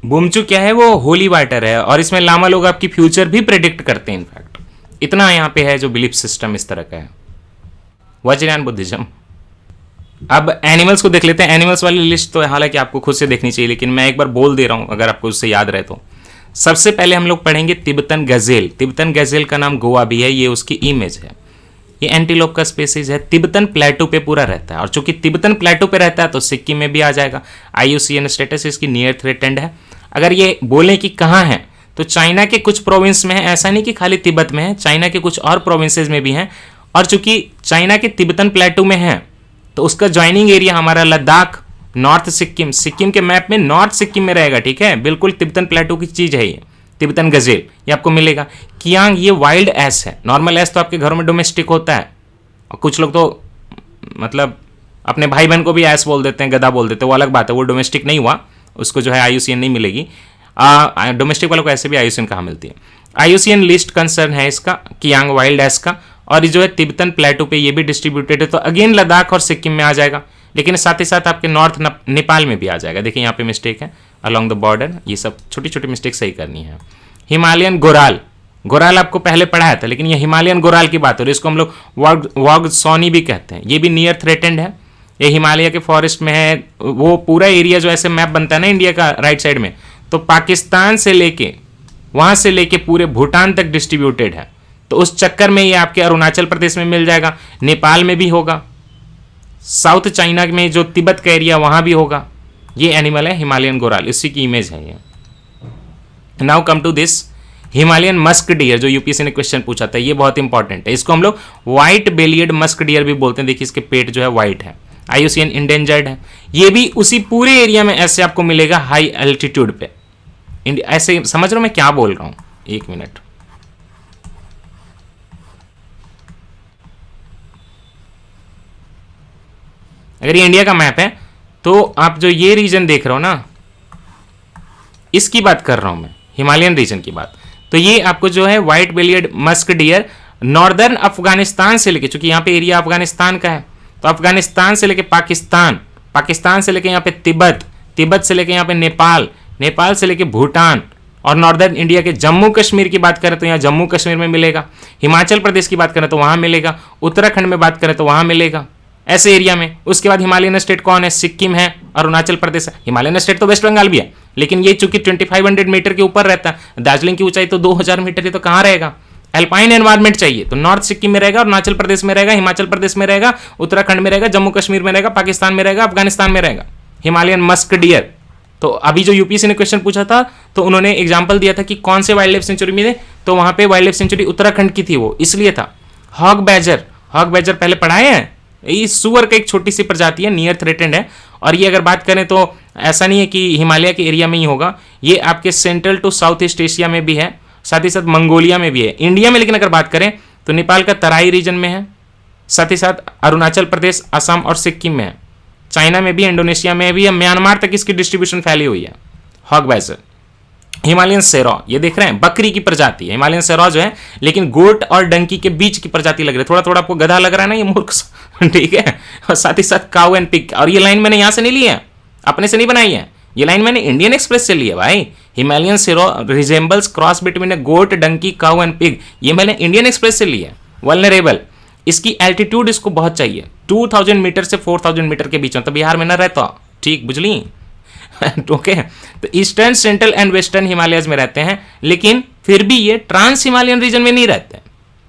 बुमचू क्या है? वो होली वाटर है, और इसमें लामा लोग आपकी फ्यूचर भी प्रेडिक्ट करते हैं। इनफैक्ट इतना यहाँ पे है जो बिलीफ सिस्टम इस तरह का है, वज्रयान बुद्धिज्म। अब एनिमल्स को देख लेते हैं। एनिमल्स वाली लिस्ट तो हालांकि आपको खुद से देखनी चाहिए, लेकिन मैं एक बार बोल दे रहा हूं अगर आपको उससे याद रहे तो। सबसे पहले हम लोग पढ़ेंगे तिब्बतन गजेल। तिब्बतन गजेल का नाम गोवा भी है, ये उसकी इमेज है। ये एंटीलोप का स्पेसीज है, तिब्बतन प्लेटो पे पूरा रहता है, और चूंकि तिब्बतन प्लेटो पे रहता है तो सिक्किम में भी आ जाएगा। IUCN स्टेटस इसकी नियर थ्रेटेंड है। अगर ये बोलें कि कहाँ है, तो चाइना के कुछ प्रोविंस में है, ऐसा नहीं कि खाली तिब्बत में है, चाइना के कुछ और प्रोविंसेज में भी हैं। और चूंकि चाइना के तिब्बतन प्लेटो में है तो उसका ज्वाइनिंग एरिया हमारा लद्दाख, नॉर्थ सिक्किम, सिक्किम के मैप में नॉर्थ सिक्किम में रहेगा। ठीक है, बिल्कुल तिब्बतन प्लेटो की चीज है ये, तिब्बतन गजेल, ये आपको मिलेगा। कियांग ये वाइल्ड एस है। नॉर्मल एस तो आपके घरों में डोमेस्टिक होता है, और कुछ लोग तो मतलब अपने भाई बहन को भी एस बोल देते हैं, गधा बोल देते हैं, वो अलग बात है, वो डोमेस्टिक नहीं हुआ, उसको जो है IUCN नहीं मिलेगी। डोमेस्टिक वालों को ऐसे भी IUCN कहाँ मिलती है। IUCN लिस्ट कंसर्न है इसका, कियांग वाइल्ड एस का, और जो है तिब्बतन प्लेटो पे ये भी डिस्ट्रीब्यूटेड है, तो अगेन लद्दाख और सिक्किम में आ जाएगा, लेकिन साथ ही साथ आपके नॉर्थ नेपाल में भी आ जाएगा। देखिए यहाँ पे मिस्टेक है, अलोंग द बॉर्डर, ये सब छोटी छोटी मिस्टेक सही करनी है। हिमालयन गोराल, गोराल आपको पहले पढ़ाया था, लेकिन ये हिमालयन गोराल की बात हो रही है, इसको हम लोग वॉग सोनी भी कहते हैं। ये भी नियर थ्रेटेंड है, ये हिमालय के फॉरेस्ट में है। वो पूरा एरिया जो ऐसे मैप बनता है ना इंडिया का राइट साइड में, तो पाकिस्तान से लेके वहां से लेके पूरे भूटान तक डिस्ट्रीब्यूटेड है। तो उस चक्कर में ये आपके अरुणाचल प्रदेश में मिल जाएगा, नेपाल में भी होगा, साउथ चाइना में जो तिब्बत का एरिया वहां भी होगा। ये एनिमल है हिमालयन गोराल, इसी की इमेज है ये। Now come to this Himalayan musk deer, जो यूपीएससी ने क्वेश्चन पूछा था, ये बहुत इंपॉर्टेंट है। इसको हम लोग व्हाइट बेलियड मस्क डियर भी बोलते हैं। देखिए इसके पेट जो है व्हाइट है, IUCN इंडेंजर्ड है। ये भी उसी पूरे एरिया में ऐसे आपको मिलेगा हाई एल्टीट्यूड पे। ऐसे समझ रहे हो मैं क्या बोल रहा हूं? एक मिनट, अगर ये इंडिया का मैप है तो आप जो ये रीजन देख रहे हो ना, इसकी बात कर रहा हूं मैं, हिमालयन रीजन की बात। तो ये आपको जो है white bellied musk deer northern Afghanistan से लेके, चूंकि यहाँ पे एरिया अफगानिस्तान का है, तो अफगानिस्तान से लेके पाकिस्तान, पाकिस्तान से लेके यहाँ पे तिब्बत, तिब्बत से लेके यहाँ पे नेपाल, नेपाल से लेके भूटान, और नॉर्दर्न इंडिया के जम्मू कश्मीर की बात करें तो यहाँ जम्मू कश्मीर में मिलेगा। हिमाचल प्रदेश की बात करें तो वहाँ मिलेगा, उत्तराखंड में बात करें तो वहाँ मिलेगा, ऐसे एरिया में। उसके बाद हिमालयन स्टेट कौन है? सिक्किम है, अरुणाचल प्रदेश है। हिमालयन स्टेट तो वेस्ट बंगाल भी है, लेकिन ये चूंकि 2500 मीटर के ऊपर रहता है, दार्जिलिंग की ऊंचाई तो 2000 मीटर है, तो कहाँ रहेगा? अल्पाइन एनवायरमेंट चाहिए तो नॉर्थ सिक्किम में रहेगा, अरुणाचल प्रदेश में रहेगा, हिमाचल प्रदेश में रहेगा, उत्तराखंड में रहेगा, जम्मू कश्मीर में रहेगा, पाकिस्तान में रहेगा, अफगानिस्तान में रहेगा। Himalayan musk dear. तो अभी जो यूपीएससी ने क्वेश्चन पूछा था तो उन्होंने एग्जांपल दिया था कि कौन से वाइल्ड लाइफ सेंचुरी में थे, तो वहां पे वाइल्ड लाइफ सेंचुरी उत्तराखंड की थी, वो इसलिए था। हॉग बैजर, हॉग बैजर पहले पढ़ाए हैं, ये सुअर का एक छोटी सी प्रजाति है, नियर थ्रेटेंड है। और ये अगर बात करें तो ऐसा नहीं है कि हिमालय के एरिया में ही होगा, ये आपके central to south east Asia में भी है, साथ ही साथ मंगोलिया में भी है। इंडिया में लेकिन अगर बात करें तो नेपाल का तराई रीजन में है, साथ ही साथ अरुणाचल प्रदेश, असम और सिक्किम में है, चाइना में भी, इंडोनेशिया में भी है, म्यांमार तक इसकी डिस्ट्रीब्यूशन फैली हुई है। Hog badger. हिमालयन सेरॉ, ये देख रहे हैं बकरी की प्रजाति है हिमालयन सेरॉ जो है, लेकिन गोट और डंकी के बीच की प्रजाति लग रही है। थोड़ा थोड़ा आपको गधा लग रहा है ना, ये मूर्ख ठीक है। और साथ ही साथ काउ एंड पिग। और ये लाइन मैंने यहां से नहीं ली है, अपने से नहीं बनाई है, ये लाइन मैंने इंडियन एक्सप्रेस से ली है भाई। Himalayan serow resembles cross between a goat, donkey, cow and pig, ये मैंने इंडियन एक्सप्रेस से ली है। वल्नरेबल, इसकी एल्टीट्यूड इसको बहुत चाहिए, 2000 मीटर से 4000 मीटर के बीच में, तो बिहार में ना रहता, ठीक बुझली ओके। तो eastern, central and western Himalayas में रहते हैं, लेकिन फिर भी ये ट्रांस हिमालयन रीजन में नहीं रहते।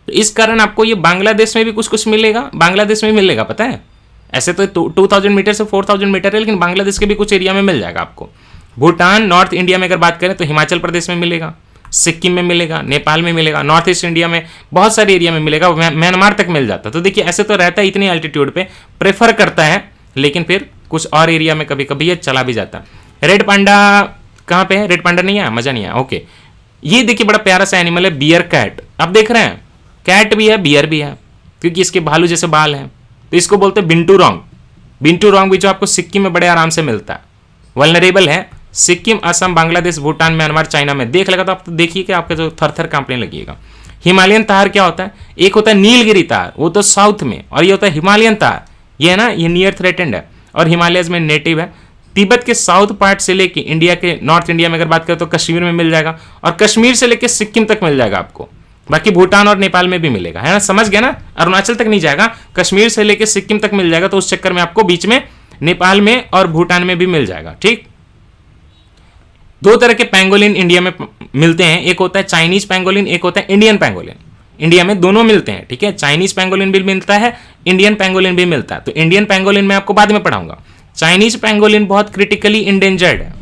तो इस कारण आपको ये बांग्लादेश में भी कुछ कुछ मिलेगा, बांग्लादेश में मिलेगा, पता है। ऐसे तो 2000 मीटर से 4000 मीटर है, लेकिन बांग्लादेश के भी कुछ एरिया में मिल जाएगा आपको। भूटान, नॉर्थ इंडिया में अगर बात करें तो हिमाचल प्रदेश में मिलेगा, सिक्किम में मिलेगा, नेपाल में मिलेगा, नॉर्थ ईस्ट इंडिया में बहुत सारे एरिया में मिलेगा, म्यांमार तक मिल जाता। तो देखिए ऐसे तो रहता है इतनी एल्टीट्यूड पे, प्रेफर करता है, लेकिन फिर कुछ और एरिया में कभी कभी ये चला भी जाता है। रेड पांडा कहाँ पे है? रेड पांडा नहीं आया, मजा नहीं आया, ओके। ये देखिए बड़ा प्यारा सा एनिमल है, बियर कैट। आप देख रहे हैं कैट भी है, बियर भी है, क्योंकि इसके भालू जैसे बाल हैं। तो इसको बोलते हैं बिंटू रोंग। बिंटू रोंग भी जो आपको सिक्किम में बड़े आराम से मिलता है, वल्नरेबल है। सिक्किम, असम, बांग्लादेश, भूटान, म्यांमार, चाइना में देख लगा तो आप तो देखिए कि आपका जो थर थर कांपने लगेगा। हिमालयन तार क्या होता है? एक होता है नीलगिरी तार, वो तो साउथ में, और ये होता है हिमालयन तार, ये है ना, ये नियर थ्रेटेंड है और हिमालयस में नेटिव है। तिब्बत के साउथ पार्ट से लेके इंडिया के नॉर्थ इंडिया में अगर बात करें तो कश्मीर में मिल जाएगा, और कश्मीर से लेके सिक्किम तक मिल जाएगा आपको। बाकी भूटान और नेपाल में भी मिलेगा, है ना, समझ गया ना। अरुणाचल तक नहीं जाएगा, कश्मीर से लेके सिक्किम तक मिल जाएगा, तो उस चक्कर में आपको बीच में नेपाल में और भूटान में भी मिल जाएगा। ठीक, दो तरह के पैंगोलिन इंडिया में मिलते हैं, एक होता है चाइनीज पैंगोलिन, एक होता है इंडियन पैंगोलिन। इंडिया में दोनों मिलते हैं, ठीक है, चाइनीज पैंगोलिन भी मिलता है, इंडियन पैंगोलिन भी मिलता है। तो इंडियन पैंगोलिन मैं आपको बाद में पढ़ाऊंगा। चाइनीज पैंगोलिन बहुत क्रिटिकली इंडेंजर्ड है,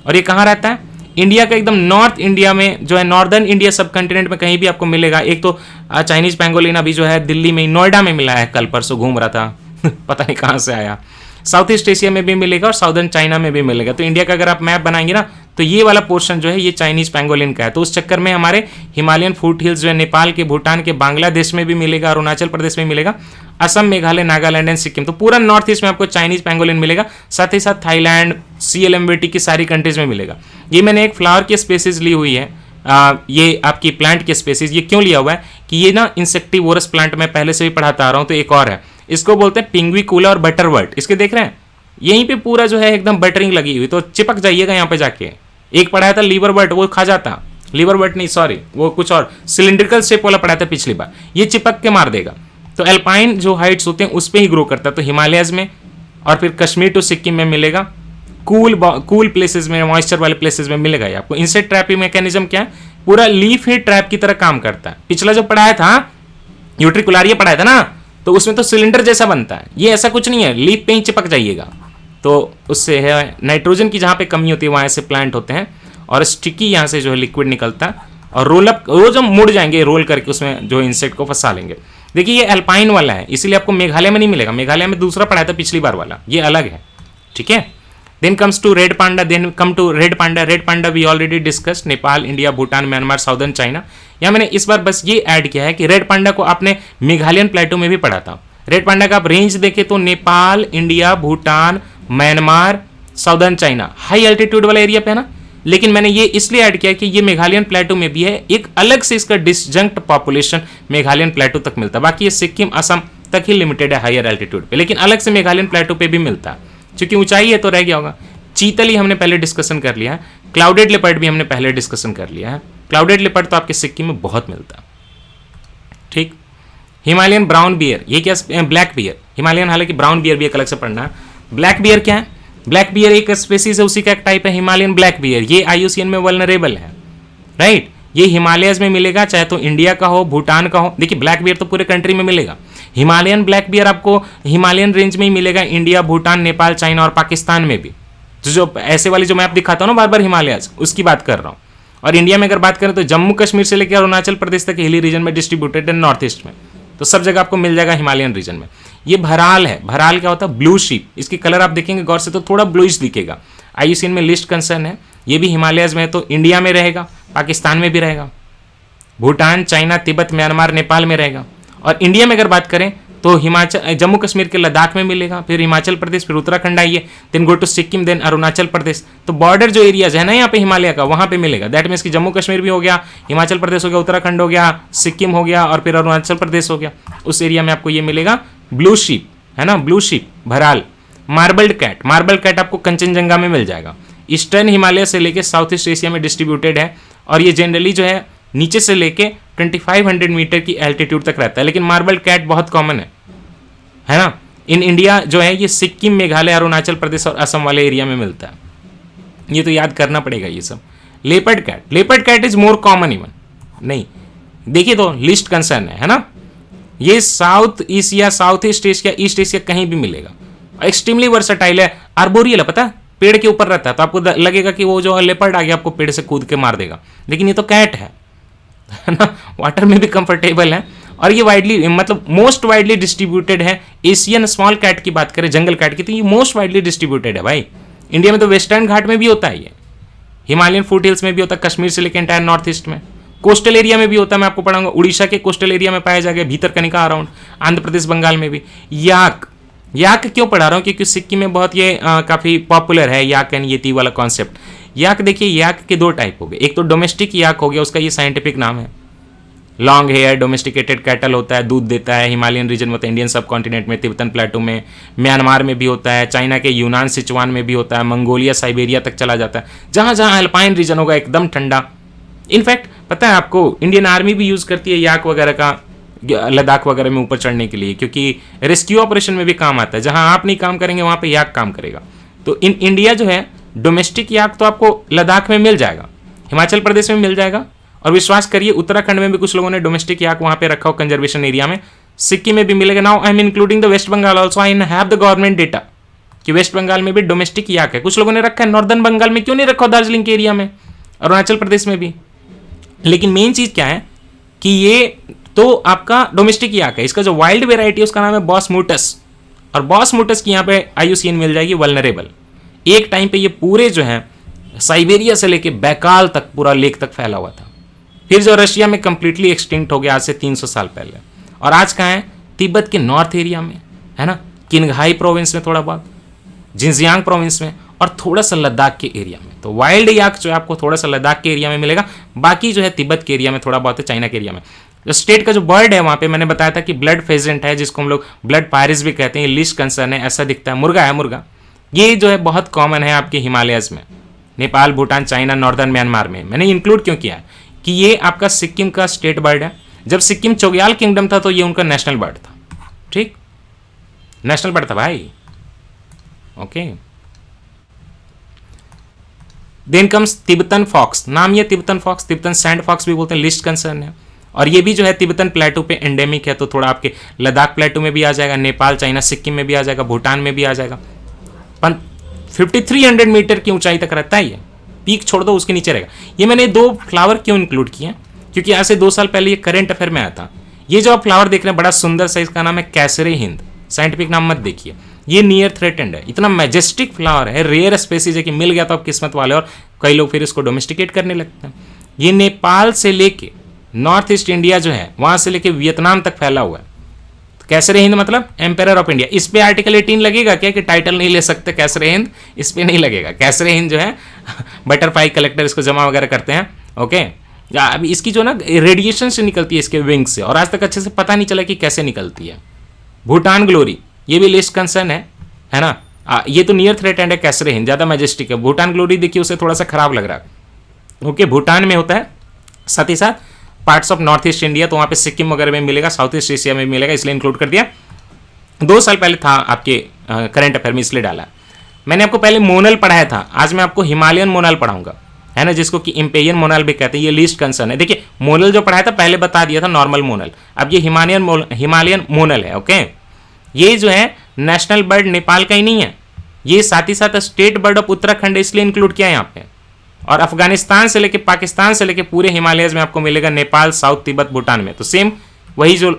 और ये कहाँ रहता है? इंडिया का एकदम नॉर्थ इंडिया में जो है, नॉर्दर्न इंडिया सब कंटिनेंट में कहीं भी आपको मिलेगा। एक तो चाइनीज पैंगोलिन अभी जो है दिल्ली में, नोएडा में मिला है, कल परसों घूम रहा था पता नहीं कहाँ से आया। साउथ ईस्ट एशिया में भी मिलेगा और साउदर्न चाइना में भी मिलेगा। तो इंडिया का अगर आप मैप बनाएंगे ना, तो ये वाला पोर्शन जो है ये चाइनीज पैंगोलिन का है। तो उस चक्कर में हमारे हिमालयन फूट हिल्स जो है नेपाल के, भूटान के, बांग्लादेश में भी मिलेगा, अरुणाचल प्रदेश में मिलेगा, असम, मेघालय, नागालैंड एंड सिक्किम। तो पूरा नॉर्थ ईस्ट में आपको चाइनीज पैंगोलिन मिलेगा, साथ ही साथ थाईलैंड, CLMVT की सारी कंट्रीज में मिलेगा। ये मैंने एक फ्लावर की स्पेसीज ली हुई है, ये आपकी प्लांट की स्पेसीज। ये क्यों लिया हुआ है कि ये ना इंसेक्टिवोरस प्लांट मैं पहले से भी पढ़ाता आ रहा हूँ। तो एक और है, इसको बोलते हैं पिंगुइकुला और बटरवर्ट। इसके देख रहे हैं यहीं पे पूरा जो है एकदम बटरिंग लगी हुई, तो चिपक जाइएगा यहाँ पे जाके। एक पढ़ाया था लीवरवर्ट, वो खा जाता, लीवरवर्ट नहीं सॉरी, वो कुछ और सिलिंड्रिकल शेप वाला पढ़ाया था पिछली बार, ये चिपक के मार देगा। तो एल्पाइन जो हाइट्स होते हैं उस पर ही ग्रो करता है। तो हिमालयस में और फिर कश्मीर टू सिक्किम में मिलेगा, कूल प्लेसेस में, मॉइस्चर वाले प्लेसेस में मिलेगा। ये आपको इंसेक्ट ट्रैपिंग मैकेनिज्म क्या है, पूरा लीफ ही ट्रैप की तरह काम करता है। पिछला जो पढ़ाया था यूट्रिकुलारिया पढ़ाया था ना, तो उसमें तो सिलेंडर जैसा बनता है, ये ऐसा कुछ नहीं है, लीफ पे ही चिपक जाइएगा। तो उससे है नाइट्रोजन की जहाँ पे कमी होती है वहाँ ऐसे प्लांट होते हैं, और स्टिकी यहाँ से जो है लिक्विड निकलता है, और रोल अप वो जब मुड़ जाएंगे रोल करके उसमें जो इंसेक्ट को फंसा लेंगे। देखिए ये अल्पाइन वाला है, इसीलिए आपको मेघालय में नहीं मिलेगा, मेघालय में दूसरा पढ़ाया था पिछली बार वाला, ये अलग है, ठीक है। Then comes to red panda, then come to red panda. Red panda we already discussed, Nepal, India, Bhutan, Myanmar, southern China. यहाँ मैंने इस बार बस ये ऐड किया है कि रेड पांडा को आपने मेघालयन प्लेटो में भी पढ़ा था। रेड पांडा का आप रेंज देखें तो Nepal, India, Bhutan, Myanmar, southern China, high altitude वाला एरिया पे है ना। लेकिन मैंने ये इसलिए ऐड किया कि ये मेघालयन प्लेटो में भी है, एक अलग से इसका डिस्जंक्ट पॉपुलेशन मेघालयन प्लेटो तक मिलता है। बाकी ये सिक्किम, असम तक ही लिमिटेड है हायर एल्टीट्यूड पे, लेकिन अलग से मेघालयन प्लेटो पे भी मिलता है। क्योंकि ऊंचाई है तो रह गया होगा। चीतल ही हमने पहले डिस्कशन कर लिया है, क्लाउडेड लेपर्ड भी हमने पहले डिस्कशन कर लिया है। क्लाउडेड लेपर्ड तो आपके सिक्किम में बहुत मिलता है, ठीक। हिमालयन ब्राउन बियर, ये क्या, ब्लैक बियर। हिमालयन हालांकि ब्राउन बियर भी एक अलग से पढ़ना है। ब्लैक बियर क्या है? ब्लैक बियर एक स्पेसीज है, उसी का एक टाइप है हिमालयन ब्लैक बियर। ये IUCN में वल्नरेबल है, राइट। ये हिमालयस में मिलेगा, चाहे तो इंडिया का हो, भूटान का हो। देखिए ब्लैक बियर तो पूरे कंट्री में मिलेगा। हिमालयन ब्लैक बियर आपको हिमालयन रेंज में ही मिलेगा, इंडिया, भूटान, नेपाल, चाइना और पाकिस्तान में भी। तो जो ऐसे वाली जो मैप दिखाता हूँ ना बार बार हिमालयस, उसकी बात कर रहा हूँ। और इंडिया में अगर बात करें तो जम्मू कश्मीर से लेकर अरुणाचल प्रदेश तक हिली रीजन में डिस्ट्रीब्यूटेड है, नॉर्थ ईस्ट में। तो सब जगह आपको मिल जाएगा हिमालयन रीजन में। ये भराल है। भराल क्या होता है? Blue sheep. इसकी कलर आप देखेंगे गौर से तो थोड़ा ब्लूइश दिखेगा। IUCN में लिस्ट कंसर्न है। ये भी हिमालयस में है, तो इंडिया में रहेगा, पाकिस्तान में भी रहेगा, भूटान, चाइना, तिब्बत, म्यांमार, नेपाल में रहेगा। और इंडिया में अगर बात करें तो हिमाचल, जम्मू कश्मीर के लद्दाख में मिलेगा, फिर हिमाचल प्रदेश, फिर उत्तराखंड आइए, then go to Sikkim, then Arunachal Pradesh. तो बॉर्डर जो एरियाज है ना यहाँ पे हिमालय का, वहाँ पे मिलेगा। दैट मीन्स कि जम्मू कश्मीर भी हो गया, हिमाचल प्रदेश हो गया, उत्तराखंड हो गया, सिक्किम हो गया, और फिर अरुणाचल प्रदेश हो गया। उस एरिया में आपको ये मिलेगा ब्लू शीप, है ना, blue sheep, भराल। Marbled cat, marble cat आपको कंचनजंगा में मिल जाएगा। ईस्टर्न हिमालय से लेके साउथ ईस्ट एशिया में डिस्ट्रीब्यूटेड है, और ये जनरली जो है नीचे से लेके 2500 मीटर की एल्टीट्यूड तक रहता है। लेकिन मार्बल कैट बहुत कॉमन है ना। इन इंडिया जो है ये सिक्किम, मेघालय, अरुणाचल प्रदेश और असम वाले एरिया में मिलता है। ये तो याद करना पड़ेगा ये सब। Leopard cat, leopard cat is more common even. नहीं देखिए तो लिस्ट कंसर्न है ना। ये south Asia, south east Asia, east Asia कहीं भी मिलेगा। एक्सट्रीमली वर्सटाइल है। आर्बोरियल है, पता है? पेड़ के ऊपर रहता है तो आपको लगेगा कि वो जो लेपर्ड आ गया आपको पेड़ से कूद के मार देगा, लेकिन ये तो कैट है ना, वाटर में भी कंफर्टेबल है। और ये वाइडली मतलब मोस्ट वाइडली डिस्ट्रीब्यूटेड है। एशियन स्मॉल कैट की बात करें, जंगल कैट की, तो ये मोस्ट वाइडली डिस्ट्रीब्यूटेड है भाई। इंडिया में तो वेस्टर्न घाट में भी होता है, ये हिमालयन फुट हिल्स में भी होता है, कश्मीर से लेकर एंटायर नॉर्थ ईस्ट में, कोस्टल एरिया में भी होता है। मैं आपको पढ़ाऊंगा, उड़ीसा के कोस्टल एरिया में पाया जाएगा, भीतर कनिका अराउंड, आंध्र प्रदेश बंगाल में भी। याक, याक क्यों पढ़ा रहा हूँ, क्योंकि सिक्किम में बहुत ये काफ़ी पॉपुलर है याक एंड येती वाला कॉन्सेप्ट। याक देखिए, याक के दो टाइप हो गए, एक तो डोमेस्टिक याक हो गया, उसका ये साइंटिफिक नाम है, लॉन्ग हेयर डोमेस्टिकेटेड कैटल होता है, दूध देता है, हिमालयन रीजन में होता है, इंडियन सब कॉन्टिनेंट में, तिब्बतन प्लेटो में, म्यांमार में भी होता है, चाइना के यूनान सिचुआन में भी होता है, मंगोलिया साइबेरिया तक चला जाता है, जहाँ जहाँ अल्पाइन रीजन होगा एकदम ठंडा। इनफैक्ट पता है आपको, इंडियन आर्मी भी यूज़ करती है याक वगैरह का लद्दाख वगैरह में ऊपर चढ़ने के लिए, क्योंकि रेस्क्यू ऑपरेशन में भी काम आता है। जहाँ आप नहीं काम करेंगे वहाँ पे याक काम करेगा। तो इन इंडिया जो है डोमेस्टिक याक तो आपको लद्दाख में मिल जाएगा, हिमाचल प्रदेश में मिल जाएगा, और विश्वास करिए उत्तराखंड में भी कुछ लोगों ने डोमेस्टिक याक वहाँ पे रखा हो कंजर्वेशन एरिया में, सिक्किम में भी मिलेगा। Now I am including the west Bengal also, I have the government data कि वेस्ट बंगाल में भी डोमेस्टिक याक है। कुछ लोगों ने रखा है, नॉर्दर्न बंगाल में क्यों नहीं रखा, दार्जिलिंग के एरिया में, अरुणाचल प्रदेश में भी। लेकिन मेन चीज क्या है कि ये तो आपका डोमेस्टिक याक है, इसका जो वाइल्ड वेराइटी है उसका नाम है बॉस मूटस, और बॉस मूटस की यहाँ पे IUCN मिल जाएगी वल्नरेबल। एक टाइम पे ये पूरे जो है साइबेरिया से लेके बैकाल तक पूरा लेक तक फैला हुआ था, फिर जो रशिया में कंप्लीटली एक्सटिंक्ट हो गया आज से 300 साल पहले, और आज कहाँ है, तिब्बत के नॉर्थ एरिया में है ना, किन्घाई प्रोविंस में थोड़ा बहुत, जिंजियांग प्रोविंस में, और थोड़ा सा लद्दाख के एरिया में। तो वाइल्ड याक जो है आपको थोड़ा सा लद्दाख के एरिया में मिलेगा, बाकी जो है तिब्बत के एरिया में थोड़ा बहुत है, चाइना के एरिया में। जो स्टेट का जो बर्ड है वहाँ पे मैंने बताया था कि ब्लड फेजेंट है, जिसको हम लोग ब्लड पायरिस भी कहते हैं, लिस्ट कंसर्न है, ऐसा दिखता है, मुर्गा है मुर्गा। ये जो है बहुत कॉमन है आपके हिमालयस में, Nepal, Bhutan, China, northern Myanmar में। मैंने इंक्लूड क्यों किया है कि ये आपका सिक्किम का स्टेट बर्ड है। जब सिक्किम चोग्याल किंगडम था तो ये उनका नेशनल बर्ड था, ठीक, नेशनल बर्ड था भाई, okay. Then comes Tibetan fox, नाम ये Tibetan fox, Tibetan sand fox भी बोलते हैं, लिस्ट कंसर्न है, और ये भी जो है तिब्बतन प्लेटू पे एंडेमिक है, तो थोड़ा आपके लद्दाख प्लेटू में भी आ जाएगा, नेपाल, चाइना, सिक्किम में भी आ जाएगा, भूटान में भी आ जाएगा। 5300 मीटर की ऊंचाई तक रहता है ये, पीक छोड़ दो उसके नीचे रहेगा। ये मैंने दो फ्लावर क्यों इंक्लूड किए, क्योंकि आज से 2 साल पहले ये करंट अफेयर में आया था। ये जो आप फ्लावर देख रहे हैं बड़ा सुंदर सा, इसका नाम है कैसरे हिंद, साइंटिफिक नाम मत देखिए, ये नियर थ्रेटेंड है, इतना मैजेस्टिक फ्लावर है, रेयर स्पेसीज है कि मिल गया तो आप किस्मत वाले, और कई लोग फिर इसको डोमेस्टिकेट करने लगते हैं। ये नेपाल से लेके नॉर्थ ईस्ट इंडिया जो है वहां से लेके वियतनाम तक फैला हुआ है। तो कैसरे हिंद मतलब एम्पायर ऑफ इंडिया। इस पे आर्टिकल 18 लगेगा क्या कि टाइटल नहीं ले सकते कैसरे हिंद, इस पे नहीं लगेगा। कैसरे हिंद जो है बटरफ्लाई कलेक्टर इसको जमा वगैरह करते हैं, ओके। अब इसकी जो ना रेडिएशन से निकलती है इसके विंग से, और आज तक अच्छे से पता नहीं चला कि कैसे निकलती है। भूटान ग्लोरी, ये भी लिस्ट कंसर्न है ना, ये तो नियर थ्रेटेंड है, कैसरे हिंद ज़्यादा मैजेस्टिक है। भूटान ग्लोरी देखिए उसे थोड़ा सा खराब लग रहा है, ओके। भूटान में होता है, साथ ही साथ parts of north east India, तो वहाँ पे सिक्किम वगैरह में मिलेगा, साउथ ईस्ट एशिया में मिलेगा, इसलिए इंक्लूड कर दिया। 2 साल पहले था आपके करंट अफेयर में, इसलिए डाला। मैंने आपको पहले मोनल पढ़ाया था, आज मैं आपको हिमालयन मोनल पढ़ाऊंगा, है ना, जिसको कि इम्पेरियन मोनल भी कहते हैं। ये लिस्ट कंसर्न है। देखिए मोनल जो पढ़ाया था पहले बता दिया था नॉर्मल मोनल, अब ये हिमालयन मोनल है, ओके। ये जो है नेशनल बर्ड नेपाल का ही नहीं है, ये साथ ही साथ स्टेट बर्ड ऑफ उत्तराखंड, इसलिए इंक्लूड किया है यहाँ पे। और अफगानिस्तान से लेके पाकिस्तान से लेके पूरे हिमालयस में आपको मिलेगा, नेपाल, साउथ तिब्बत, भूटान में। तो सेम वही जो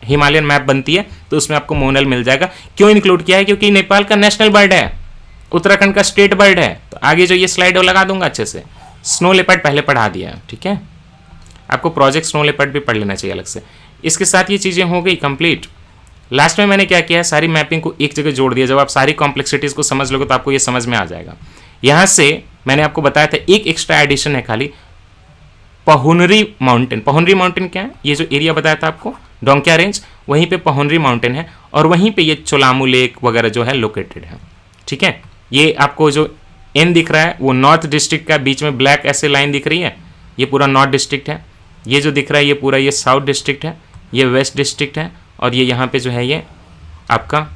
हिमालयन मैप बनती है तो उसमें आपको मोनल मिल जाएगा। क्यों इंक्लूड किया है, क्योंकि नेपाल का नेशनल बर्ड है, उत्तराखंड का स्टेट बर्ड है। तो आगे जो ये स्लाइड वो लगा दूंगा अच्छे से। स्नो लेपर्ड पहले पढ़ा दिया है, ठीक है। आपको प्रोजेक्ट स्नो लेपर्ड भी पढ़ लेना चाहिए अलग से। इसके साथ ये चीज़ें हो गई कंप्लीट। लास्ट में मैंने क्या किया है, सारी मैपिंग को एक जगह जोड़ दिया। जब आप सारी कॉम्प्लेक्सिटीज़ को समझ लोगे तो आपको ये समझ में आ जाएगा। यहाँ से मैंने आपको बताया था एक एक्स्ट्रा एडिशन है खाली, पहुनरी माउंटेन। पहुनरी माउंटेन क्या है, ये जो एरिया बताया था आपको डोंकिया रेंज, वहीं पे पहुनरी माउंटेन है, और वहीं पे ये चोलामू लेक वगैरह जो है लोकेटेड है, ठीक है। ये आपको जो एन दिख रहा है वो नॉर्थ डिस्ट्रिक्ट का, बीच में ब्लैक ऐसे लाइन दिख रही है, ये पूरा नॉर्थ डिस्ट्रिक्ट है। ये जो दिख रहा है ये पूरा ये साउथ डिस्ट्रिक्ट है, ये वेस्ट डिस्ट्रिक्ट है, और ये यहाँ पे जो है ये आपका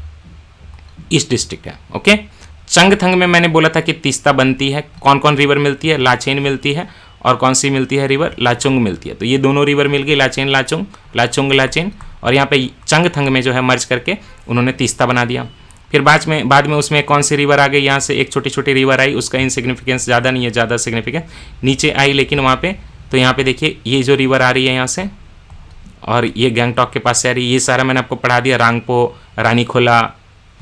ईस्ट डिस्ट्रिक्ट है, ओके। चंगथंग में मैंने बोला था कि तीस्ता बनती है। कौन कौन रिवर मिलती है, लाचेन मिलती है, और कौन सी मिलती है रिवर, लाचुंग मिलती है। तो ये दोनों रिवर मिल गई, लाचेन लाचुंग, लाचुंग लाचेन, और यहाँ पे चंगथंग में जो है मर्ज करके उन्होंने तीस्ता बना दिया। फिर बाद में उसमें कौन सी रिवर आ गई, यहाँ से एक छोटी छोटी रिवर आई, उसका इनसिग्निफिकेंस ज़्यादा नहीं है, ज़्यादा सिग्निफिकेंस नीचे आई लेकिन वहाँ पे, तो यहाँ पे देखिए ये जो रिवर आ रही है यहाँ से और ये गैंगटॉक के पास से आ रही है, ये सारा मैंने आपको पढ़ा दिया, रांगपो, रानीखोला,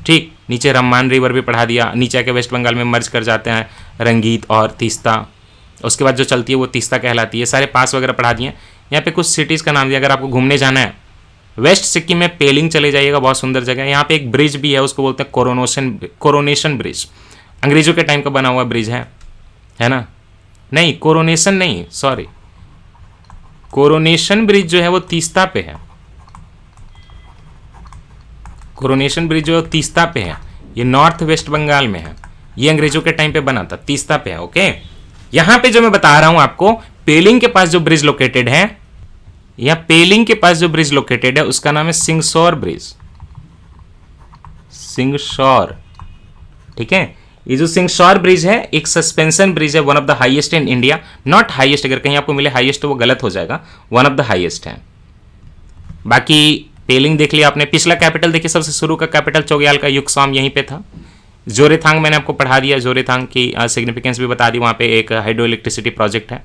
ठीक। नीचे रम्मान रिवर भी पढ़ा दिया, नीचे आके वेस्ट बंगाल में मर्ज कर जाते हैं रंगीत और तीस्ता, उसके बाद जो चलती है वो तीस्ता कहलाती है। सारे पास वगैरह पढ़ा दिए। यहाँ पे कुछ सिटीज़ का नाम दिया, अगर आपको घूमने जाना है वेस्ट सिक्किम में पेलिंग चले जाइएगा, बहुत सुंदर जगह है। यहाँ पे एक ब्रिज भी है, उसको बोलते हैं कोरोनेशन ब्रिज, अंग्रेजों के टाइम का बना हुआ ब्रिज है ना, नहीं कोरोनेशन नहीं, सॉरी, कोरोनेशन ब्रिज जो है वो तीस्ता पे है, कोरोनेशन ब्रिज जो है तीस्ता पे है, ये नॉर्थ वेस्ट बंगाल में है, ये अंग्रेजों के टाइम पे बना था, तीस्ता पे है। ओके, यहां पे जो मैं बता रहा हूं आपको, पेलिंग के पास जो ब्रिज लोकेटेड है, या पेलिंग के पास जो ब्रिज लोकेटेड है उसका नाम है सिंगसौर ब्रिज, सिंगसौर, ठीक है। ये जो सिंगसौर ब्रिज है एक सस्पेंशन ब्रिज है, one of the highest in India, not highest, अगर कहीं आपको मिले हाईएस्ट तो वो गलत हो जाएगा, वन ऑफ द हाईएस्ट है। बाकी पेलिंग देख लिया आपने। पिछला कैपिटल देखिए, सबसे शुरू का कैपिटल चोग्याल का युक्सॉम यहीं पे था। जोरेथांग मैंने आपको पढ़ा दिया, जोरेथांग की सिग्निफिकेंस भी बता दी, वहाँ पे एक हाइड्रो इलेक्ट्रिसिटी प्रोजेक्ट है।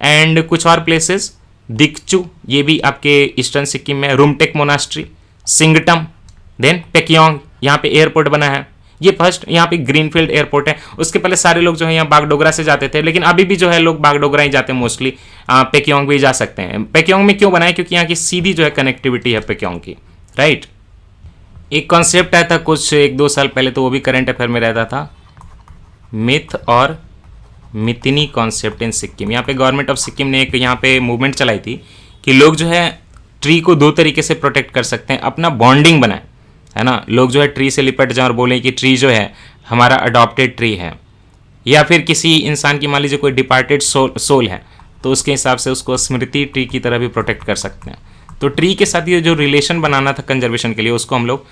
एंड कुछ और प्लेसेस, दिक्चू, ये भी आपके ईस्टर्न सिक्किम में, रुमटेक मोनास्ट्री, सिंगटम, देन पेक्योंग, यहाँ पे एयरपोर्ट बना है, ये फर्स्ट यहाँ पे ग्रीनफील्ड एयरपोर्ट है। उसके पहले सारे लोग जो है यहाँ बागडोगरा से जाते थे, लेकिन अभी भी जो है लोग बागडोगरा ही जाते हैं मोस्टली, पेक्योंग भी जा सकते हैं। पेक्योंग में क्यों बनाए, क्योंकि यहाँ की सीधी जो है कनेक्टिविटी है पेक्योंग की, राइट। एक कॉन्सेप्ट आया था कुछ 1-2 साल पहले, तो वो भी करंट अफेयर में रहता था, मिथ और मितनी कॉन्सेप्ट इन सिक्किम। यहाँ पे गवर्नमेंट ऑफ सिक्किम ने एक यहाँ पे मूवमेंट चलाई थी कि लोग जो है ट्री को 2 तरीके से प्रोटेक्ट कर सकते हैं, अपना बॉन्डिंग बनाए, है ना, लोग जो है ट्री से लिपट जाए और बोले कि ट्री जो है हमारा अडॉप्टेड ट्री है, या फिर किसी इंसान की मान लीजिए कोई डिपार्टेड सोल है तो उसके हिसाब से उसको स्मृति ट्री की तरह भी प्रोटेक्ट कर सकते हैं। तो ट्री के साथ ये जो रिलेशन बनाना था कंजर्वेशन के लिए, उसको हम लोग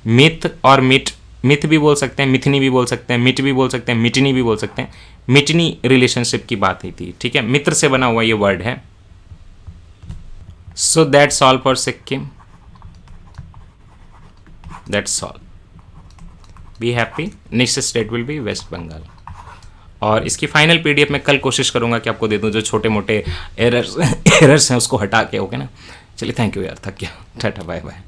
मिथ और मिथ भी बोल सकते हैं, मिथनी भी बोल सकते हैं, मिट भी बोल सकते हैं, मिटनी भी बोल सकते हैं, मिटनी रिलेशनशिप की बात हुई थी, ठीक है, मित्र से बना हुआ ये वर्ड है। So that's all for Sikkim, that's all, be happy. Next state will be west Bengal. और इसकी फाइनल पीडीएफ में कल कोशिश करूंगा कि आपको दे दूं, जो छोटे मोटे एरर्स हैं उसको हटा के, ओके ना। चलिए, थैंक यू यार, थक गया, टाटा बाय बाय।